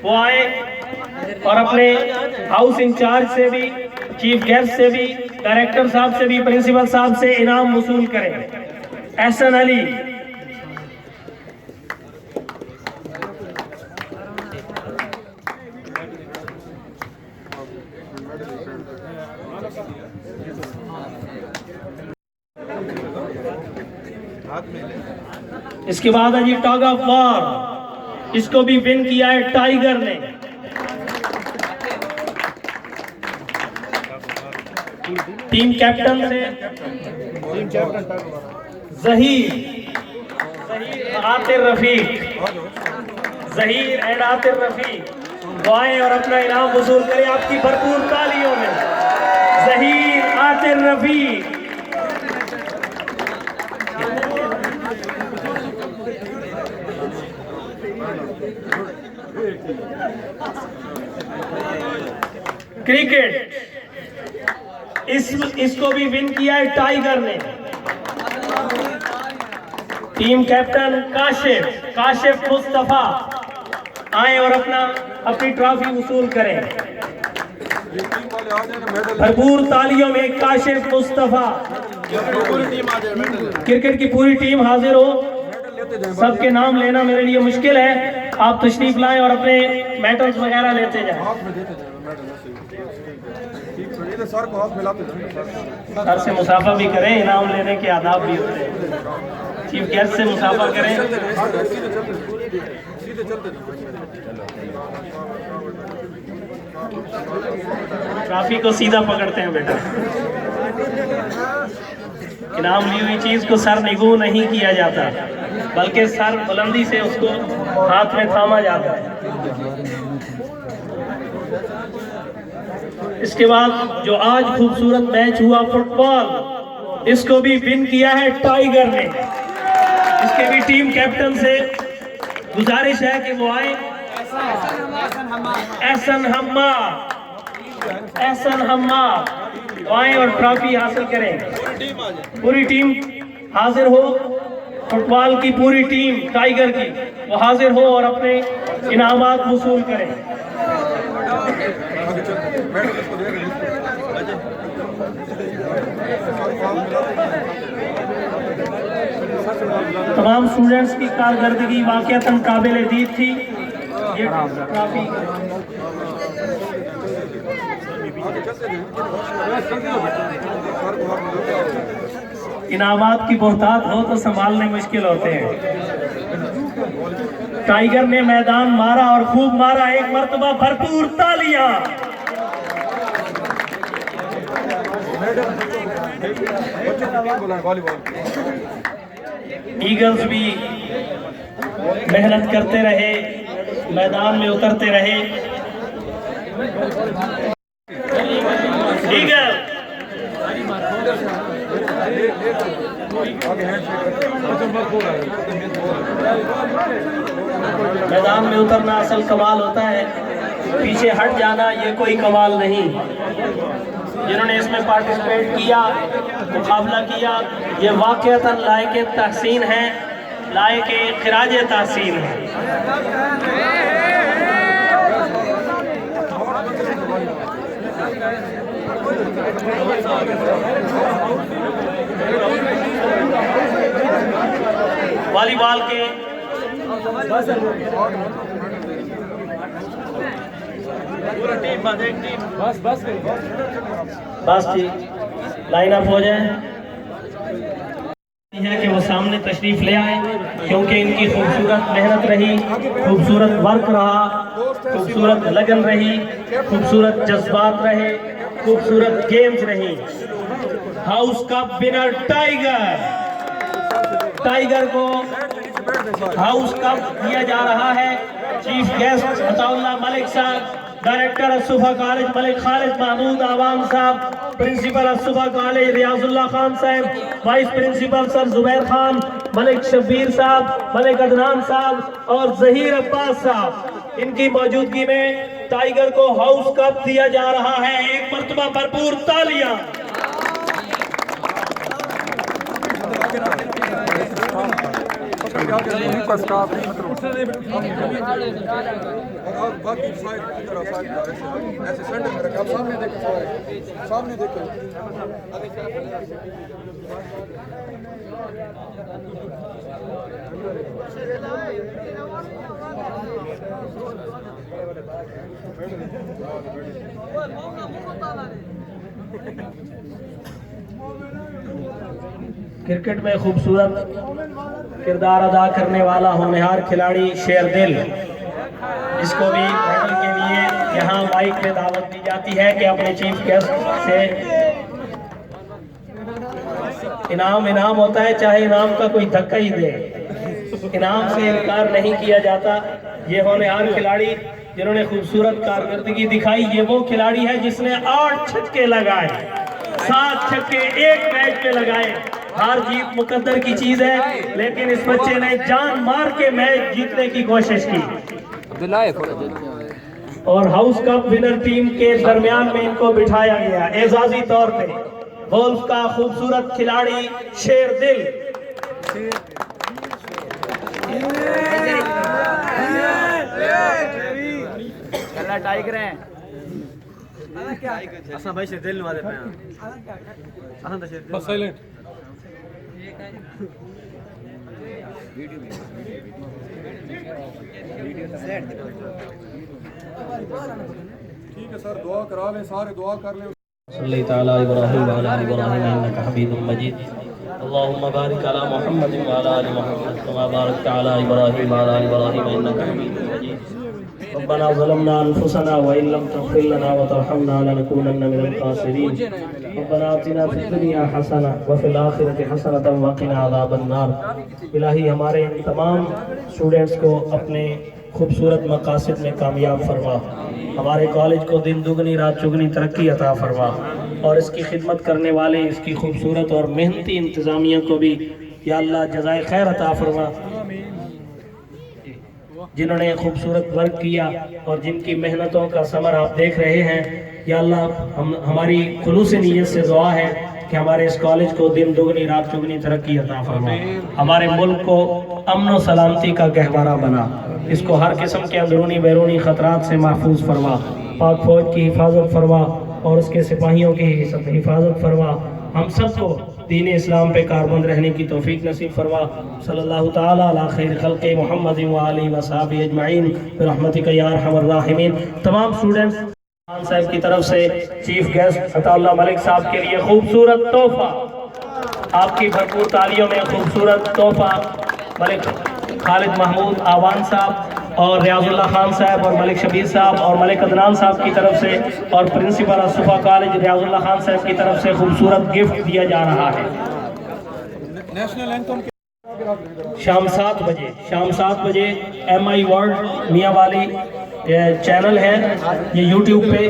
वो आए और अपने हाउस इंचार्ज से भी, चीफ गेस्ट से भी, डायरेक्टर साहब से भी, प्रिंसिपल साहब से इनाम वसूल करें। एहसन अली, इसके बाद है जी टग ऑफ वॉर, इसको भी विन किया है टाइगर ने। टीम कैप्टन से जहीर आतिर रफीक वो आए और अपना इनाम वसूल करें आपकी भरपूर तालियों में। जहीर आतिर रफीक, क्रिकेट इसको भी विन किया है टाइगर ने। टीम कैप्टन काशिफ मुस्तफा आए और अपनी ट्रॉफी वसूल करें। भरपूर तालियों में काशिफ मुस्तफा। क्रिकेट की पूरी टीम हाजिर हो, सबके नाम लेना मेरे लिए मुश्किल है, आप तशरीफ लाएं और अपने मेडल्स वगैरह लेते जाएं। सर से मुसाफा भी करें, इनाम लेने के आदाब भी होते हैं। चीफ गेस्ट से मुसाफा करें। ट्रॉफी को सीधा पकड़ते हैं बेटा। इनाम ली हुई चीज को सर निगू नहीं किया जाता, बल्कि सर बुलंदी से उसको हाथ में थामा जाता है। इसके बाद जो आज खूबसूरत मैच हुआ फुटबॉल, इसको भी विन किया है टाइगर ने। इसके भी टीम कैप्टन से गुजारिश है कि वो आए। एहसन हम्माद वो आए और ट्रॉफी हासिल करें। पूरी टीम हाजिर हो, फुटबॉल की पूरी टीम टाइगर की वो हाजिर हो और अपने इनामात वसूल करें। तमाम स्टूडेंट्स की कारकर्दगी वाकईतन काबिल-ए-दीद थी। ये ट्रॉफी इनामात की बहुतात हो तो संभालने मुश्किल होते हैं। टाइगर ने मैदान मारा और खूब मारा, एक मर्तबा भरपूर तालियां। ईगल्स भी मेहनत करते रहे, मैदान में उतरते रहे। ईगल मैदान में उतरना असल कमाल होता है, पीछे हट जाना ये कोई कमाल नहीं। जिन्होंने इसमें पार्टिसिपेट किया, मुकाबला किया, ये वाक़अतन लायक तहसीन है, लायक खिराज तहसीन है। वॉलीबॉल के बस ठीक, लाइन अप हो जाए है कि वो सामने तशरीफ ले आए, क्योंकि इनकी खूबसूरत मेहनत रही, खूबसूरत वर्क रहा, खूबसूरत लगन रही, खूबसूरत जज्बात रहे, खूबसूरत गेम्स रही। House cup winner tiger, tiger को हाउस कप दिया जा रहा है। चीफ गेस्ट अताउल्लाह मलिक साहब, डायरेक्टर असुफा कॉलेज मलिक खालिद महमूद आवाम साहब, प्रिंसिपल असुफा कॉलेज रियाजुल्लाह खान साहब, vice principal sir Zubair Khan, Malik Shabbir साहब, मलिक अदनान साहब और जहीर अब्बास साहब, इनकी मौजूदगी में टाइगर को हाउस कप दिया जा रहा है। एक मर्तबा भरपूर तालियां। सामने देखो। क्रिकेट में खूबसूरत किरदार अदा करने वाला होनहार खिलाड़ी शेर दिल, इसको भी मेडल के लिए यहाँ माइक पे दावत दी जाती है कि अपने चीफ गेस्ट से इनाम होता है, चाहे इनाम का कोई धक्का ही दे, इनाम से इनकार नहीं किया जाता। ये होनहार खिलाड़ी जिन्होंने खूबसूरत कारकर्दगी दिखाई, ये वो खिलाड़ी है जिसने 8 छक्के लगाए, 7 छक्के एक मैच में लगाए। हार जीत मुकद्दर की चीज है, लेकिन इस बच्चे ने जान मार के मैच जीतने की कोशिश की। और हाउस कप विनर टीम के दरमियान में इनको बिठाया गया एजाजी तौर पे। वोल्फ का खूबसूरत खिलाड़ी शेर दिल। टाइगर है भाई शेर दिल नवा दे बस साइलेंट। ठीक है सर, दुआ करा लें, सारे दुआ कर लें। सल्लल्लाहु तआला इब्राहिम व अला इब्राहिम इन्नका हमीदुम मजीद। अल्लाहुम्मा बारिक अला मुहम्मद व अला आलि मुहम्मद कमा बारकता अला इब्राहिम व अला इब्राहिम इन्नका हमीदुम मजीद। रब्बना ज़लमना अनफुसना व इन लम तग़फिर लना व तरहमना लनकूनन्ना मिनल ख़ासिरीन। रब्बना आतिना फिद दुनिया हसना व फिल आखिरति हसनतन व क़िना अज़ाबन नार। इलाही हमारे इन तमाम स्टूडेंट्स को अपने खूबसूरत मकासद में कामयाब फरमा, हमारे कॉलेज को दिन दुगनी रात चुगनी तरक्की अता फरमा, और इसकी खिदमत करने वाले इसकी खूबसूरत और मेहनती इंतज़ामिया को भी या अल्लाह जज़ाए खैर अता फरमा, जिन्होंने खूबसूरत वर्क किया और जिनकी मेहनतों का समर आप देख रहे हैं। या अल्लाह हमारी खुलूस नीयत से दुआ है कि हमारे इस कॉलेज को दिन दुगनी रात चुगनी तरक्की अता फरमा, हमारे मुल्क को अमन व सलामती का गहवारा बना, इसको हर किस्म के अंदरूनी बैरूनी ख़तरात से महफूज फरमा, पाक फौज की हिफाजत फरमा और उसके सिपाहियों की हिफाजत फरमा। हम सबको दीन इस्लाम पे कारबंद रहने की तौफीक नसीब फरमा। सल्लल्लाहु तआला अला खैर खल्क़ि मुहम्मद व आलिहि व सहाबिहि अजमईन बिरहमतिका या अरहमर राहिमीन। तमाम स्टूडेंट्स खान साहब की तरफ से चीफ गेस्ट अताउल्लाह मलिक साहब के लिए खूबसूरत तोहफा, आपकी भरपूर तालियों में खूबसूरत तोहफा मलिक खालिद महमूद आवान साहब और रियाजुल्लाह खान साहब और मलिक शबीर साहब और मलिक अदनान साहब की तरफ से और प्रिंसिपल अल-सुफा कॉलेज रियाजुल्लाह खान साहब की तरफ से खूबसूरत गिफ्ट दिया जा रहा है। शाम 7 बजे MI वर्ल्ड मियाँ वाली चैनल है, ये YouTube पे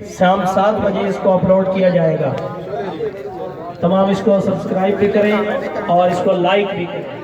शाम 7 बजे इसको अपलोड किया जाएगा। तमाम इसको सब्सक्राइब भी करें और इसको लाइक भी करें।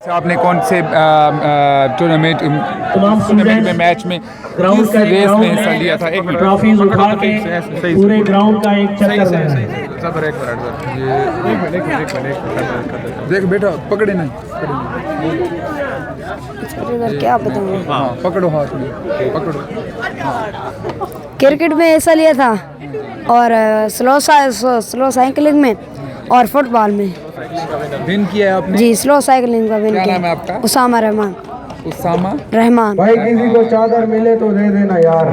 आपने कौन से टूर्नामेंट में मैच में ग्राउंड किस रेस में हिस्सा लिया था? एक मिनट, ट्रॉफीज उठा के पूरे ग्राउंड का एक चक्कर लगाना है। देख बेटा, पकड़े नहीं, क्या बताऊँ? हाँ पकड़ो, हाथ में पकड़ो। क्रिकेट में हिस्सा लिया था और स्लो साइकिलिंग में और फुटबॉल में विन किया है आपने? जी, स्लो साइकिलिंग का विन क्या किया। नाम है आपका? उसामा रहमान। उसामा रहमान। भाई किसी को चादर मिले तो दे देना यार।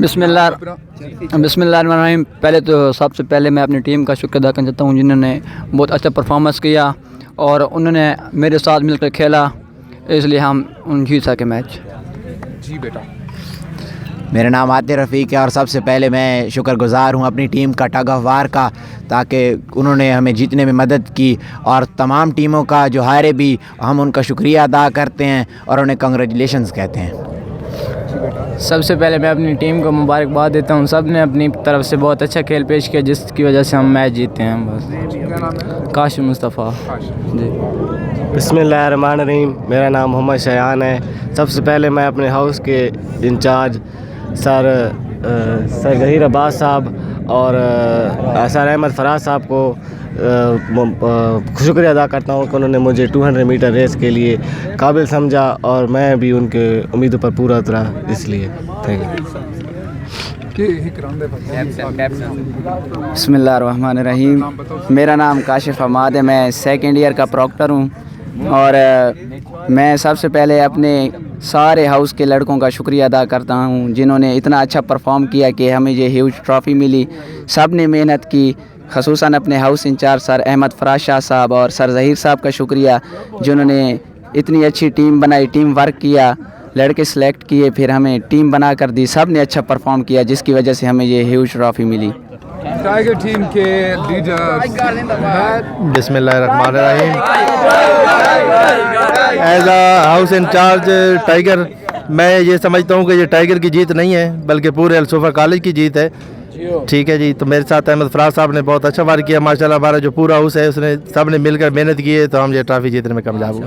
बिस्मिल्लाहिर्रहमानिर्रहीम। पहले तो सबसे पहले मैं अपनी टीम का शुक्र अदा करना चाहता हूँ जिन्होंने बहुत अच्छा परफॉर्मेंस किया और उन्होंने मेरे साथ मिलकर खेला, इसलिए हम जीत सके मैच। जी बेटा। मेरा नाम आतिफ रफ़ीक है और सबसे पहले मैं शुक्रगुज़ार हूँ अपनी टीम का टग ऑफ वार का, ताकि उन्होंने हमें जीतने में मदद की, और तमाम टीमों का जो हारे भी हम उनका शुक्रिया अदा करते हैं और उन्हें कंग्रेचुलेशंस कहते हैं। सबसे पहले मैं अपनी टीम को मुबारकबाद देता हूँ, सब ने अपनी तरफ से बहुत अच्छा खेल पेश किया जिसकी वजह से हम मैच जीते हैं। बस काशिफ मुस्तफ़ा जी। बिस्मिल्लाहिर्रहमानिर्रहीम। मेरा नाम मोहम्मद शयान है। सबसे पहले मैं अपने हाउस के इंचार्ज सर ज़हीर अब्बास साहब और सर अहमद फराज साहब को शुक्रिया अदा करता हूँ कि उन्होंने मुझे 200 मीटर रेस के लिए काबिल समझा और मैं भी उनके उम्मीदों पर पूरा उतरा, इसलिए थैंक यू। बिस्मिल्लाहिर्रहमानिर्रहीम। मेरा नाम काशिफ हमाद है, मैं सेकंड ईयर का प्रॉक्टर हूँ और मैं सबसे पहले अपने सारे हाउस के लड़कों का शुक्रिया अदा करता हूँ जिन्होंने इतना अच्छा परफॉर्म किया कि हमें ये ह्यूज ट्रॉफ़ी मिली। सब ने मेहनत की, ख़ुसूसन अपने house incharge sir Ahmed Faraz Shah साहब और सर ज़हीर साहब का शुक्रिया जिन्होंने इतनी अच्छी टीम बनाई, टीम वर्क किया, लड़के सेलेक्ट किए, फिर हमें टीम बना कर दी। सब ने अच्छा परफॉर्म किया जिसकी वजह से हमें ये ह्यूज ट्रॉफ़ी मिली। टाइगर टीम के लीडर बिस्मिल्लाहिर्रहमानिर्रहीम। As a house incharge tiger, मैं ये समझता हूँ कि ये टाइगर की जीत नहीं है बल्कि पूरे अल-सुफा कॉलेज की जीत है। ठीक है जी। तो मेरे साथ अहमद फराज साहब ने बहुत अच्छा वार किया माशाल्लाह। हमारा जो पूरा हाउस है उसने सब ने मिलकर मेहनत की है, तो हम ये ट्रॉफी जीतने में कामयाब हुए।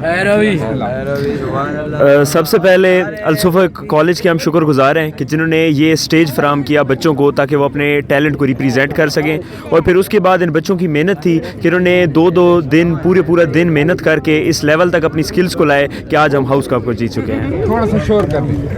सबसे पहले अल-सुफा कॉलेज के हम शुक्रगुजार हैं कि जिन्होंने ये स्टेज फराहम किया बच्चों को ताकि वो अपने टैलेंट को रिप्रेजेंट कर सकें, और फिर उसके बाद इन बच्चों की मेहनत थी कि इन्होंने दो दिन पूरा दिन मेहनत करके इस लेवल तक अपनी स्किल्स को लाए कि आज हम हाउस कप को जीत चुके हैं। थोड़ा सा शोर कर दीजिए।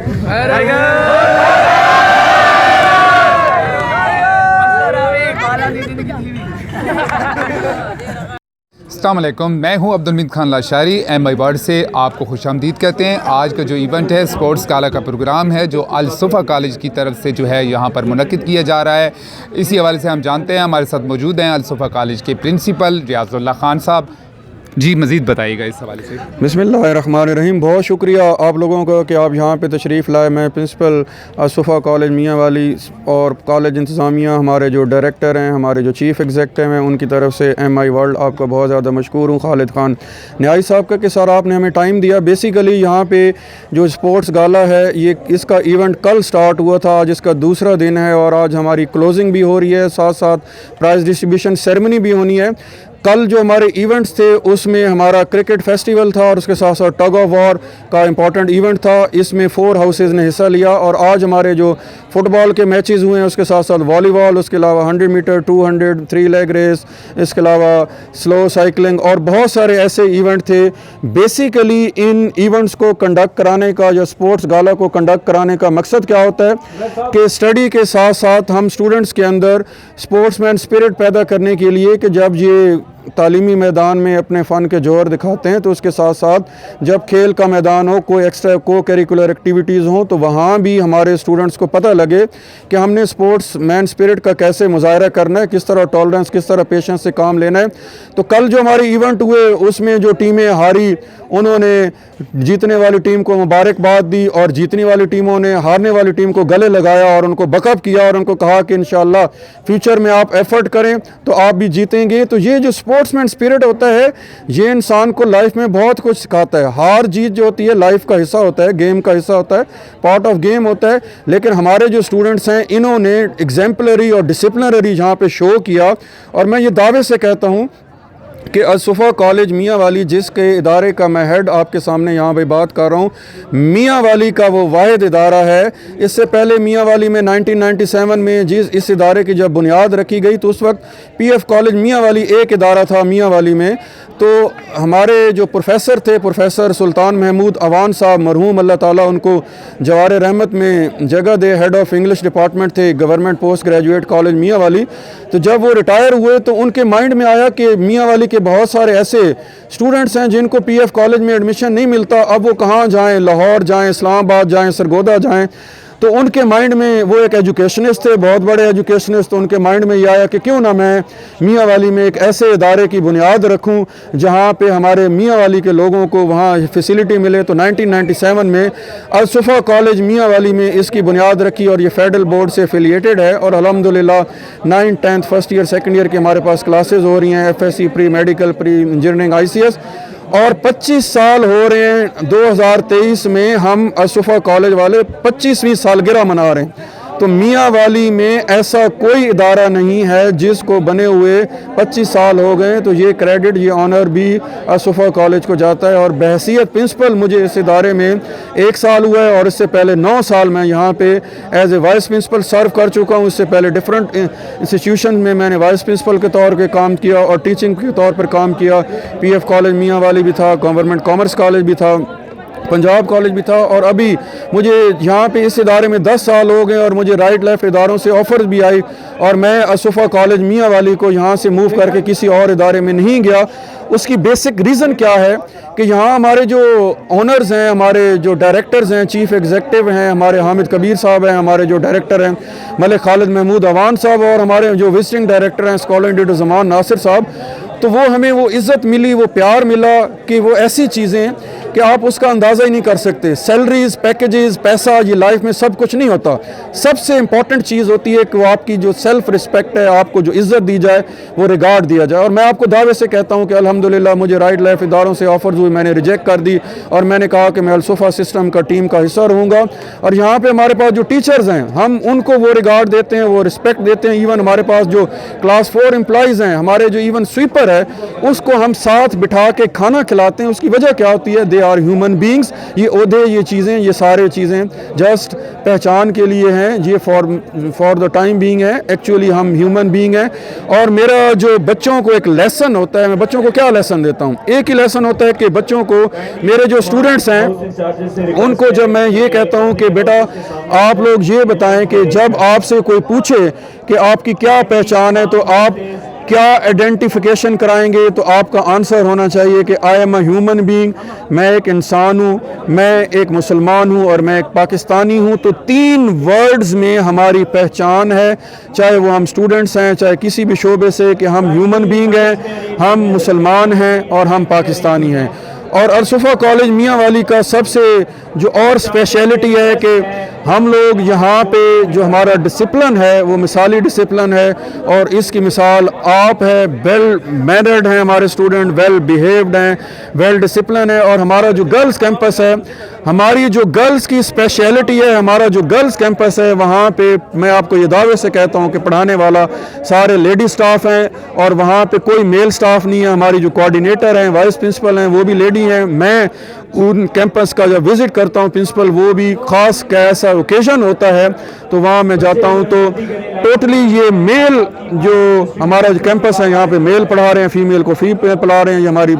अस्सलाम वालेकुम, मैं हूं अब्दुल हमीद खान लाशारी MI वर्ल्ड से आपको खुशामदीद कहते हैं। आज का जो इवेंट है स्पोर्ट्स गाला का प्रोग्राम है जो अल-सुफा कॉलेज की तरफ से जो है यहाँ पर मुनक्किद किया जा रहा है। इसी हवाले से हम जानते हैं, हमारे साथ मौजूद हैं अल-सुफा कॉलेज के प्रिंसिपल रियाजुल्लाह खान साहब। जी मज़ीद बताइएगा इस हवाले से। बिस्मिल्लाहिर्रहमानिर्रहीम। बहुत शुक्रिया आप लोगों का कि आप यहाँ पे तशरीफ़ लाए। मैं प्रिंसिपल असुफ़ा कॉलेज मियाँ वाली और कॉलेज इंतज़ामिया, हमारे जो डायरेक्टर हैं, हमारे जो चीफ़ एग्जेक्टिव हैं, उनकी तरफ से MI वर्ल्ड आपका बहुत ज़्यादा मशकूर हूँ। खालिद खान न्याई साहब का कि सर आपने हमें टाइम दिया। बेसिकली यहाँ पे जो स्पोर्ट्स गाला है, ये इसका इवेंट कल स्टार्ट हुआ था, आज इसका दूसरा दिन है और आज हमारी क्लोजिंग भी हो रही है, साथ साथ प्राइज़ डिस्ट्रीब्यूशन सेरेमनी भी होनी है। कल जो हमारे इवेंट्स थे उसमें हमारा क्रिकेट फेस्टिवल था और उसके साथ साथ टग ऑफ वॉर का इम्पॉर्टेंट इवेंट था, इसमें 4 हाउसेज़ ने हिस्सा लिया। और आज हमारे जो फुटबॉल के मैचेस हुए हैं, उसके साथ साथ वॉलीबॉल, उसके अलावा 100 मीटर, 200, 3 लेग रेस, इसके अलावा स्लो साइकिलिंग और बहुत सारे ऐसे इवेंट थे। बेसिकली इन इवेंट्स को कंडक्ट कराने का या स्पोर्ट्स गाला को कंडक्ट कराने का मकसद क्या होता है कि स्टडी के साथ साथ हम स्टूडेंट्स के अंदर स्पोर्ट्समैन स्पिरिट पैदा करने के लिए कि जब ये तालीमी मैदान में अपने फ़न के जोर दिखाते हैं तो उसके साथ साथ जब खेल का मैदान हो, कोई एक्स्ट्रा को करिकुलर एक्टिविटीज़ हों, तो वहाँ भी हमारे स्टूडेंट्स को पता लगे कि हमने स्पोर्ट्स मैन स्पिरिट का कैसे मुजाहरा करना है, किस तरह टॉलरेंस, किस तरह पेशेंस से काम लेना है। तो कल जो हमारे इवेंट हुए उसमें जो टीमें हारी उन्होंने जीतने वाली टीम को मुबारकबाद दी और जीतने वाली टीमों ने हारने वाली टीम को गले लगाया और उनको बकअप किया और उनको कहा कि इंशाल्लाह फ्यूचर में आप एफर्ट करें तो आप भी जीतेंगे। तो ये जो स्पोर्ट्समैन स्पिरिट होता है ये इंसान को लाइफ में बहुत कुछ सिखाता है। हार जीत जो होती है लाइफ का हिस्सा होता है, गेम का हिस्सा होता है, पार्ट ऑफ गेम होता है। लेकिन हमारे जो स्टूडेंट्स हैं इन्होंने एग्जाम्पलरी और डिसिप्लिनरी यहाँ पे शो किया और मैं ये दावे से कहता हूँ कि असुफ़ा कॉलेज मियाँ वाली, जिसके इदारे का मैं हेड आपके सामने यहाँ पे बात कर रहा हूँ, मियाँ वाली का वो वाहिद इदारा है। इससे पहले मियाँ वाली में 1997 में जिस इस इदारे की जब बुनियाद रखी गई तो उस वक्त PF कॉलेज मियाँ वाली एक इदारा था मियाँ वाली में। तो हमारे जो प्रोफेसर थे, प्रोफेसर सुल्तान महमूद अवान साहब मरहूम, अल्लाह ताला उनको जवार रहमत में जगह दे, हेड ऑफ़ इंग्लिश डिपार्टमेंट थे गवर्नमेंट पोस्ट ग्रेजुएट कॉलेज मियाँ वाली। तो जब वो रिटायर हुए तो उनके माइंड में आया कि मियाँ वाली के बहुत सारे ऐसे स्टूडेंट्स हैं जिनको PF कॉलेज में एडमिशन नहीं मिलता, अब वो कहाँ जाएँ, लाहौर जाएँ, इस्लामाबाद जाएँ, सरगोदा जाएँ। तो उनके माइंड में, वो एक एजुकेशनिस्ट थे, बहुत बड़े एजुकेशनिस्ट, तो उनके माइंड में ये आया कि क्यों ना मैं मियाँ वाली में एक ऐसे इदारे की बुनियाद रखूं जहां पे हमारे मियाँ वाली के लोगों को वहां फैसिलिटी मिले। तो 1997 में असुफ़ा कॉलेज मियाँ वाली में इसकी बुनियाद रखी और ये फेडरल बोर्ड से एफिलिएटेड है और अल्हम्दुलिल्लाह 9th 10th first year second year के हमारे पास क्लासेस हो रही हैं, FSC, pre medical, pre engineering, ICS। और 25 साल हो रहे हैं। 2023 में हम असुफ़ा कॉलेज वाले 25वीं सालगिरह मना रहे हैं। तो मियाँ वाली में ऐसा कोई इदारा नहीं है जिसको बने हुए 25 साल हो गए। तो ये क्रेडिट, ये ऑनर भी असुफ़ा कॉलेज को जाता है और बहैसियत प्रिंसिपल मुझे इस इदारे में 1 साल हुआ है और इससे पहले 9 साल मैं यहाँ पे एज ए वाइस प्रिंसिपल सर्व कर चुका हूँ। इससे पहले डिफरेंट इंस्टीट्यूशन में मैंने वाइस प्रिंसिपल के तौर पे काम किया और टीचिंग के तौर पर काम किया। PF कॉलेज मियाँ वाली भी था, गवर्नमेंट कॉमर्स कॉलेज भी था, पंजाब कॉलेज भी था और अभी मुझे यहाँ पे इस इदारे में 10 साल हो गए और मुझे राइट लेफ़्ट इदारों से ऑफ़र्स भी आई और मैं असुफ़ा कॉलेज मियाँ वाली को यहाँ से मूव करके किसी और इदारे में नहीं गया। उसकी बेसिक रीज़न क्या है कि यहाँ हमारे जो ओनर्स हैं, हमारे जो डायरेक्टर्स हैं, चीफ़ एग्जेक्टिव हैं, हमारे हामिद कबीर साहब हैं, हमारे जो डायरेक्टर हैं मलिक खालिद महमूद अवान साहब और हमारे जो विजिटिंग डायरेक्टर हैं स्कॉलर इंडियट ज़मान नासिर साहब, तो वो हमें वो इज़्ज़त मिली, वो प्यार मिला कि वो ऐसी चीज़ें कि आप उसका अंदाज़ा ही नहीं कर सकते। सैलरीज़, पैकेजेस, पैसा, ये लाइफ में सब कुछ नहीं होता। सबसे इम्पॉर्टेंट चीज़ होती है कि वो आपकी जो सेल्फ़ रिस्पेक्ट है, आपको जो इज़्ज़त दी जाए, वो रिगार्ड दिया जाए। और मैं आपको दावे से कहता हूँ कि अल्हम्दुलिल्लाह मुझे राइट लाइफ इदारों से ऑफ़र्स हुए, मैंने रिजेक्ट कर दी और मैंने कहा कि मैं अलसुफ़ा सिस्टम का टीम का हिस्सा रहूँगा। और यहाँ पर हमारे पास जो टीचर्स हैं हम उनको वो रिगार्ड देते हैं, वो रिस्पेक्ट देते हैं। इवन हमारे पास जो क्लास 4 एम्प्लॉइज़ हैं, हमारे जो इवन स्वीपर है, उसको हम साथ बिठा के खाना खिलाते हैं। उसकी वजह क्या होती है? They are human beings. ये ओहदे, ये चीज़ें, ये सारे चीज़ें जस्ट पहचान के लिए हैं, ये फॉर द टाइम बीइंग है। एक्चुअली हम ह्यूमन बीइंग हैं। और मेरा जो बच्चों को एक लेसन होता है, मैं बच्चों को क्या लेसन देता हूँ? एक ही लेसन होता है कि बच्चों को, मेरे जो स्टूडेंट्स हैं उनको जब मैं ये कहता हूँ कि बेटा आप लोग ये बताएं कि जब आपसे कोई पूछे कि आपकी क्या पहचान है तो आप क्या आइडेंटिफिकेशन कराएंगे तो आपका आंसर होना चाहिए कि I am a human being, मैं एक इंसान हूँ, मैं एक मुसलमान हूँ और मैं एक पाकिस्तानी हूँ। तो 3 वर्ड्स में हमारी पहचान है, चाहे वो हम स्टूडेंट्स हैं, चाहे किसी भी शोबे से, कि हम ह्यूमन बीइंग हैं, हम मुसलमान हैं और हम पाकिस्तानी हैं। और अलसुफ़ा कॉलेज मियाँ वाली का सबसे जो और स्पेशलिटी है कि हम लोग यहाँ पे जो हमारा डिसिप्लिन है वो मिसाली डिसिप्लिन है, और इसकी मिसाल आप है। वेल मैनर्ड हैं हमारे स्टूडेंट, वेल बिहेव्ड हैं, वेल डिसिप्लिन है। और हमारा जो गर्ल्स कैंपस है, हमारी जो गर्ल्स की स्पेशलिटी है, हमारा जो गर्ल्स कैंपस है, वहाँ पे मैं आपको ये दावे से कहता हूँ कि पढ़ाने वाला सारे लेडी स्टाफ हैं और वहाँ पे कोई मेल स्टाफ नहीं है। हमारी जो कोऑर्डिनेटर हैं, वाइस प्रिंसिपल हैं, वो भी लेडी हैं। मैं उन कैंपस का जब विज़िट करता हूँ प्रिंसिपल, वो भी ख़ास कैसा ओकेज़न होता है तो वहाँ मैं जाता हूँ, तो टोटली ये मेल जो हमारा जो कैंपस है, यहाँ पे मेल पढ़ा रहे हैं, फीमेल को फीमेल पढ़ा रहे हैं। ये हमारी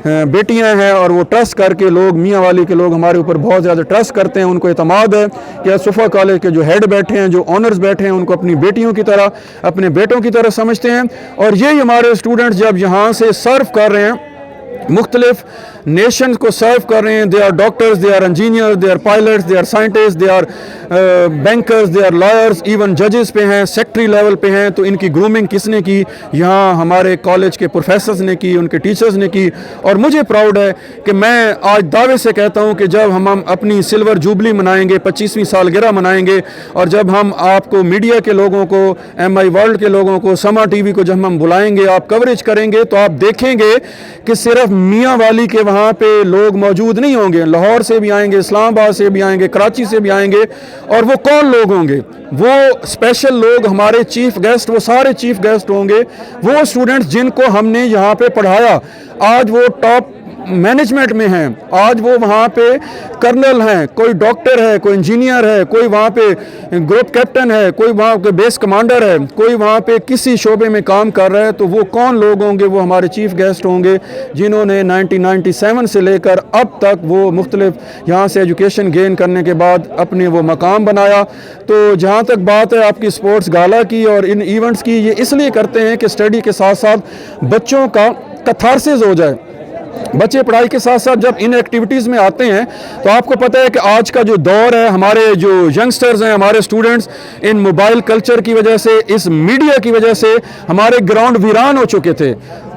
बेटियाँ हैं और वो ट्रस्ट करके लोग, मियाँ वाली के लोग हमारे ऊपर बहुत ज़्यादा ट्रस्ट करते हैं। उनको एतमाद है कि अलसुफ़ा कॉलेज के जो हेड बैठे हैं, जो ऑनर्स बैठे हैं, उनको अपनी बेटियों की तरह, अपने बेटों की तरह समझते हैं। और यही हमारे स्टूडेंट्स जब यहाँ से सर्व कर रहे हैं, मुख्तलिफ नेशन को सर्व कर रहे हैं, they are doctors, they are engineer, they are pilots, they are scientist, they are bankers, they are lawyers, even जजेस पे हैं, सेक्रेटरी लेवल पे हैं। तो इनकी ग्रूमिंग किसने की? यहाँ हमारे कॉलेज के प्रोफेसर्स ने की, उनके टीचर्स ने की। और मुझे प्राउड है कि मैं आज दावे से कहता हूँ कि जब हम अपनी सिल्वर जुबली मनाएंगे, 25वीं सालगिरह मनाएंगे, और जब हम आपको मीडिया के लोगों को, MI वर्ल्ड के लोगों को, समा TV को जब हम बुलाएंगे, आप कवरेज करेंगे, तो आप देखेंगे कि सिर्फ मियाँ वाली के वहाँ पे लोग मौजूद नहीं होंगे, लाहौर से भी आएंगे, इस्लामाबाद से भी आएंगे, कराची से भी आएंगे। और वो कौन लोग होंगे? वो स्पेशल लोग, हमारे चीफ गेस्ट, वो सारे चीफ गेस्ट होंगे, वो स्टूडेंट्स जिनको हमने यहाँ पे पढ़ाया, आज वो टॉप मैनेजमेंट में हैं, आज वो वहाँ पे कर्नल हैं, कोई डॉक्टर है, कोई इंजीनियर है, कोई वहाँ पे ग्रुप कैप्टन है, कोई वहाँ पे बेस कमांडर है, कोई वहाँ पे किसी शोबे में काम कर रहा है। तो वो कौन लोग होंगे? वो हमारे चीफ गेस्ट होंगे, जिन्होंने 1997 से लेकर अब तक वो मुख्तलिफ यहाँ से एजुकेशन गेन करने के बाद अपने वो मकाम बनाया। तो जहाँ तक बात है आपकी स्पोर्ट्स गाला की और इन इवेंट्स की, ये इसलिए करते हैं कि स्टडी के साथ साथ बच्चों का कैथारसिस हो जाए। बच्चे पढ़ाई के साथ साथ जब इन एक्टिविटीज़ में आते हैं, तो आपको पता है कि आज का जो दौर है, हमारे जो यंगस्टर्स हैं, हमारे स्टूडेंट्स, इन मोबाइल कल्चर की वजह से, इस मीडिया की वजह से हमारे ग्राउंड वीरान हो चुके थे।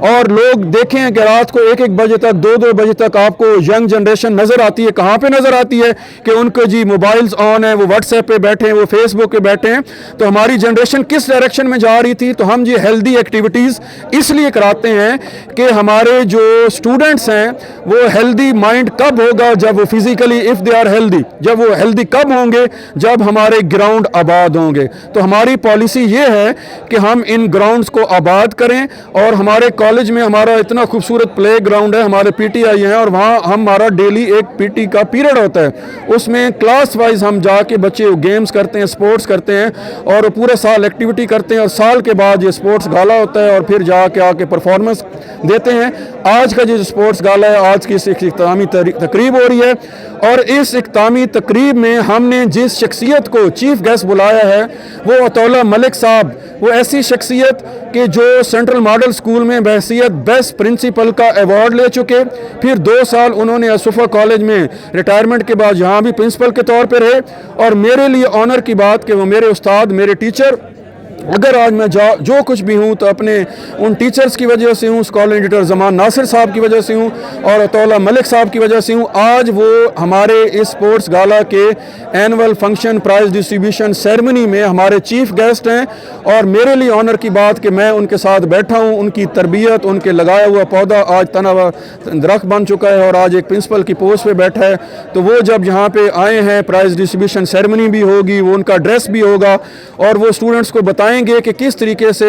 और लोग देखें कि रात को 1-1 बजे तक, 2-2 बजे तक आपको यंग जनरेशन नज़र आती है। कहाँ पे नज़र आती है? कि उनको जी मोबाइल्स ऑन है, वो व्हाट्सएप पे बैठे हैं, वो फेसबुक पे बैठे हैं। तो हमारी जनरेशन किस डायरेक्शन में जा रही थी? तो हम जी हेल्दी एक्टिविटीज़ इसलिए कराते हैं कि हमारे जो स्टूडेंट्स हैं वो हेल्दी माइंड कब होगा? जब वो physically, if they are healthy, जब वो हेल्दी कब होंगे? जब हमारे ग्राउंड आबाद होंगे। तो हमारी पॉलिसी ये है कि हम इन ग्राउंड्स को आबाद करें। और हमारे कॉलेज में हमारा इतना खूबसूरत प्ले ग्राउंड है, हमारे PTI हैं, और वहाँ हमारा डेली एक PT का पीरियड होता है, उसमें क्लास वाइज हम जाके बच्चे गेम्स करते हैं, स्पोर्ट्स करते हैं, और पूरे साल एक्टिविटी करते हैं। और साल के बाद ये स्पोर्ट्स गाला होता है, और फिर जाके आके परफॉर्मेंस देते हैं। आज का जो स्पोर्ट्स गाला है, आज की इख्तितामी तकरीब हो रही है, और इस इख्तितामी तकरीब में हमने जिस शख्सियत को चीफ गेस्ट बुलाया है वो अतौला मलिक साहब, वो ऐसी शख्सियत कि जो सेंट्रल मॉडल स्कूल में बहसियत बेस्ट प्रिंसिपल का अवार्ड ले चुके, फिर 2 साल उन्होंने अलसुफ़ा कॉलेज में रिटायरमेंट के बाद यहाँ भी प्रिंसिपल के तौर पर रहे। और मेरे लिए ऑनर की बात कि वो मेरे उस्ताद, मेरे टीचर, अगर आज मैं जो कुछ भी हूँ तो अपने उन टीचर्स की वजह से हूँ, स्कॉलर एडिटर ज़मान नासिर साहब की वजह से हूँ, और अतौला मलिक साहब की वजह से हूँ। आज वो हमारे इस स्पोर्ट्स गाला के annual function price distribution ceremony में हमारे चीफ गेस्ट हैं। और मेरे लिए ऑनर की बात कि मैं उनके साथ बैठा हूँ, उनकी तरबियत, उनके लगाया हुआ पौधा आज तना दरख्त बन चुका है और आज एक प्रिंसिपल की पोस्ट पे बैठा है। तो वो जब यहाँ पे आए हैं, प्राइज़ डिस्ट्रीब्यूशन सेरेमनी भी होगी, वो उनका ड्रेस भी होगा, और वो स्टूडेंट्स को बताएंगे कि किस तरीके से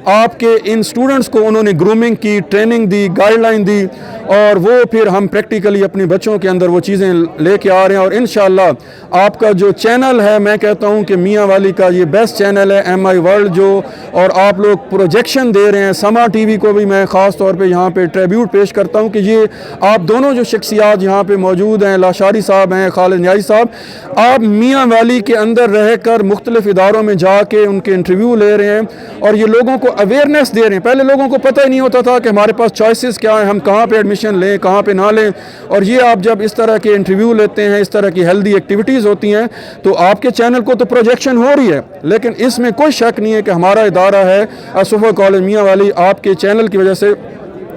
आपके इन स्टूडेंट्स को उन्होंने ग्रूमिंग की, ट्रेनिंग दी, गाइडलाइन दी, और वो फिर हम प्रैक्टिकली अपने बच्चों के अंदर वो चीज़ें लेके आ रहे हैं। और इंशाअल्लाह आपका जो चैनल है, मैं कहता हूं कि मियाँ वाली का ये बेस्ट चैनल है, MI वर्ल्ड जो, और आप लोग प्रोजेक्शन दे रहे हैं। समा TV को भी मैं ख़ास तौर पे यहाँ पे ट्रिब्यूट पेश करता हूँ कि ये आप दोनों जो शख्सियात यहाँ पे मौजूद हैं, लाशारी साहब हैं, खालिद न्याजी साहब, आप मियाँ वाली के अंदर रह कर मुख्तलिफ इदारों में जाके उनके इंटरव्यू इंटरव्यू ले रहे हैं और ये लोगों को अवेयरनेस दे रहे हैं। पहले लोगों को पता ही नहीं होता था कि हमारे पास चॉइसेस क्या हैं, हम कहाँ पे एडमिशन लें, कहाँ पे ना लें। और ये आप जब इस तरह के इंटरव्यू लेते हैं, इस तरह की हेल्दी एक्टिविटीज़ होती हैं, तो आपके चैनल को तो प्रोजेक्शन हो रही है, लेकिन इसमें कोई शक नहीं है कि हमारा इदारा है अल-सुफ़ा कॉलेज मियाँ वाली, आपके चैनल की वजह से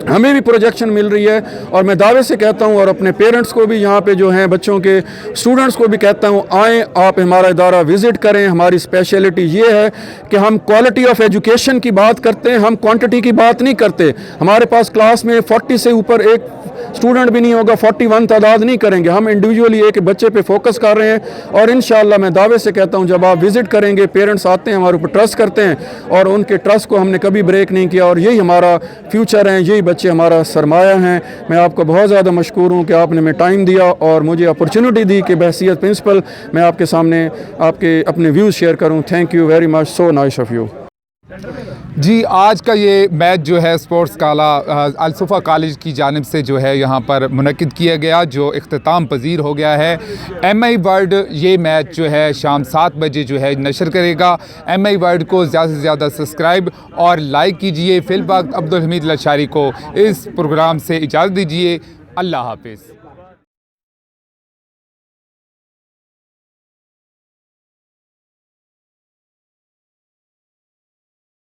हमें भी प्रोजेक्शन मिल रही है। और मैं दावे से कहता हूं और अपने पेरेंट्स को भी, यहाँ पे जो हैं बच्चों के स्टूडेंट्स को भी कहता हूं, आएँ आप हमारा इदारा विज़िट करें। हमारी स्पेशलिटी ये है कि हम क्वालिटी ऑफ एजुकेशन की बात करते हैं, हम क्वांटिटी की बात नहीं करते। हमारे पास क्लास में 40 से ऊपर एक स्टूडेंट भी नहीं होगा, 41 तादाद नहीं करेंगे। हम इंडिविजुअली एक बच्चे पे फोकस कर रहे हैं और इंशाल्लाह मैं दावे से कहता हूं जब आप विज़िट करेंगे, पेरेंट्स आते हैं, हमारे ऊपर ट्रस्ट करते हैं और उनके ट्रस्ट को हमने कभी ब्रेक नहीं किया और यही हमारा फ्यूचर है, यही बच्चे हमारा सरमाया हैं। मैं आपको बहुत ज़्यादा मशकूर हूँ कि आपने हमें टाइम दिया और मुझे अपॉर्चुनिटी दी कि बहैसियत प्रिंसिपल मैं आपके सामने आपके अपने व्यूज़ शेयर करूँ। Thank you very much, so nice of you. जी, आज का ये मैच जो है स्पोर्ट्स काला अल-सुफ़ा कॉलेज की जानिब से जो है यहाँ पर मुनक़िद किया गया, जो इख्तिताम पजीर हो गया है। MI वर्ल्ड ये मैच जो है शाम 7 बजे जो है नशर करेगा। MI वर्ल्ड को ज़्यादा से ज़्यादा सब्सक्राइब और लाइक कीजिए। फ़िल वक्त अब्दुल हमीद लशारी को इस प्रोग्राम से इजाज़त दीजिए। अल्लाह हाफ़िज़।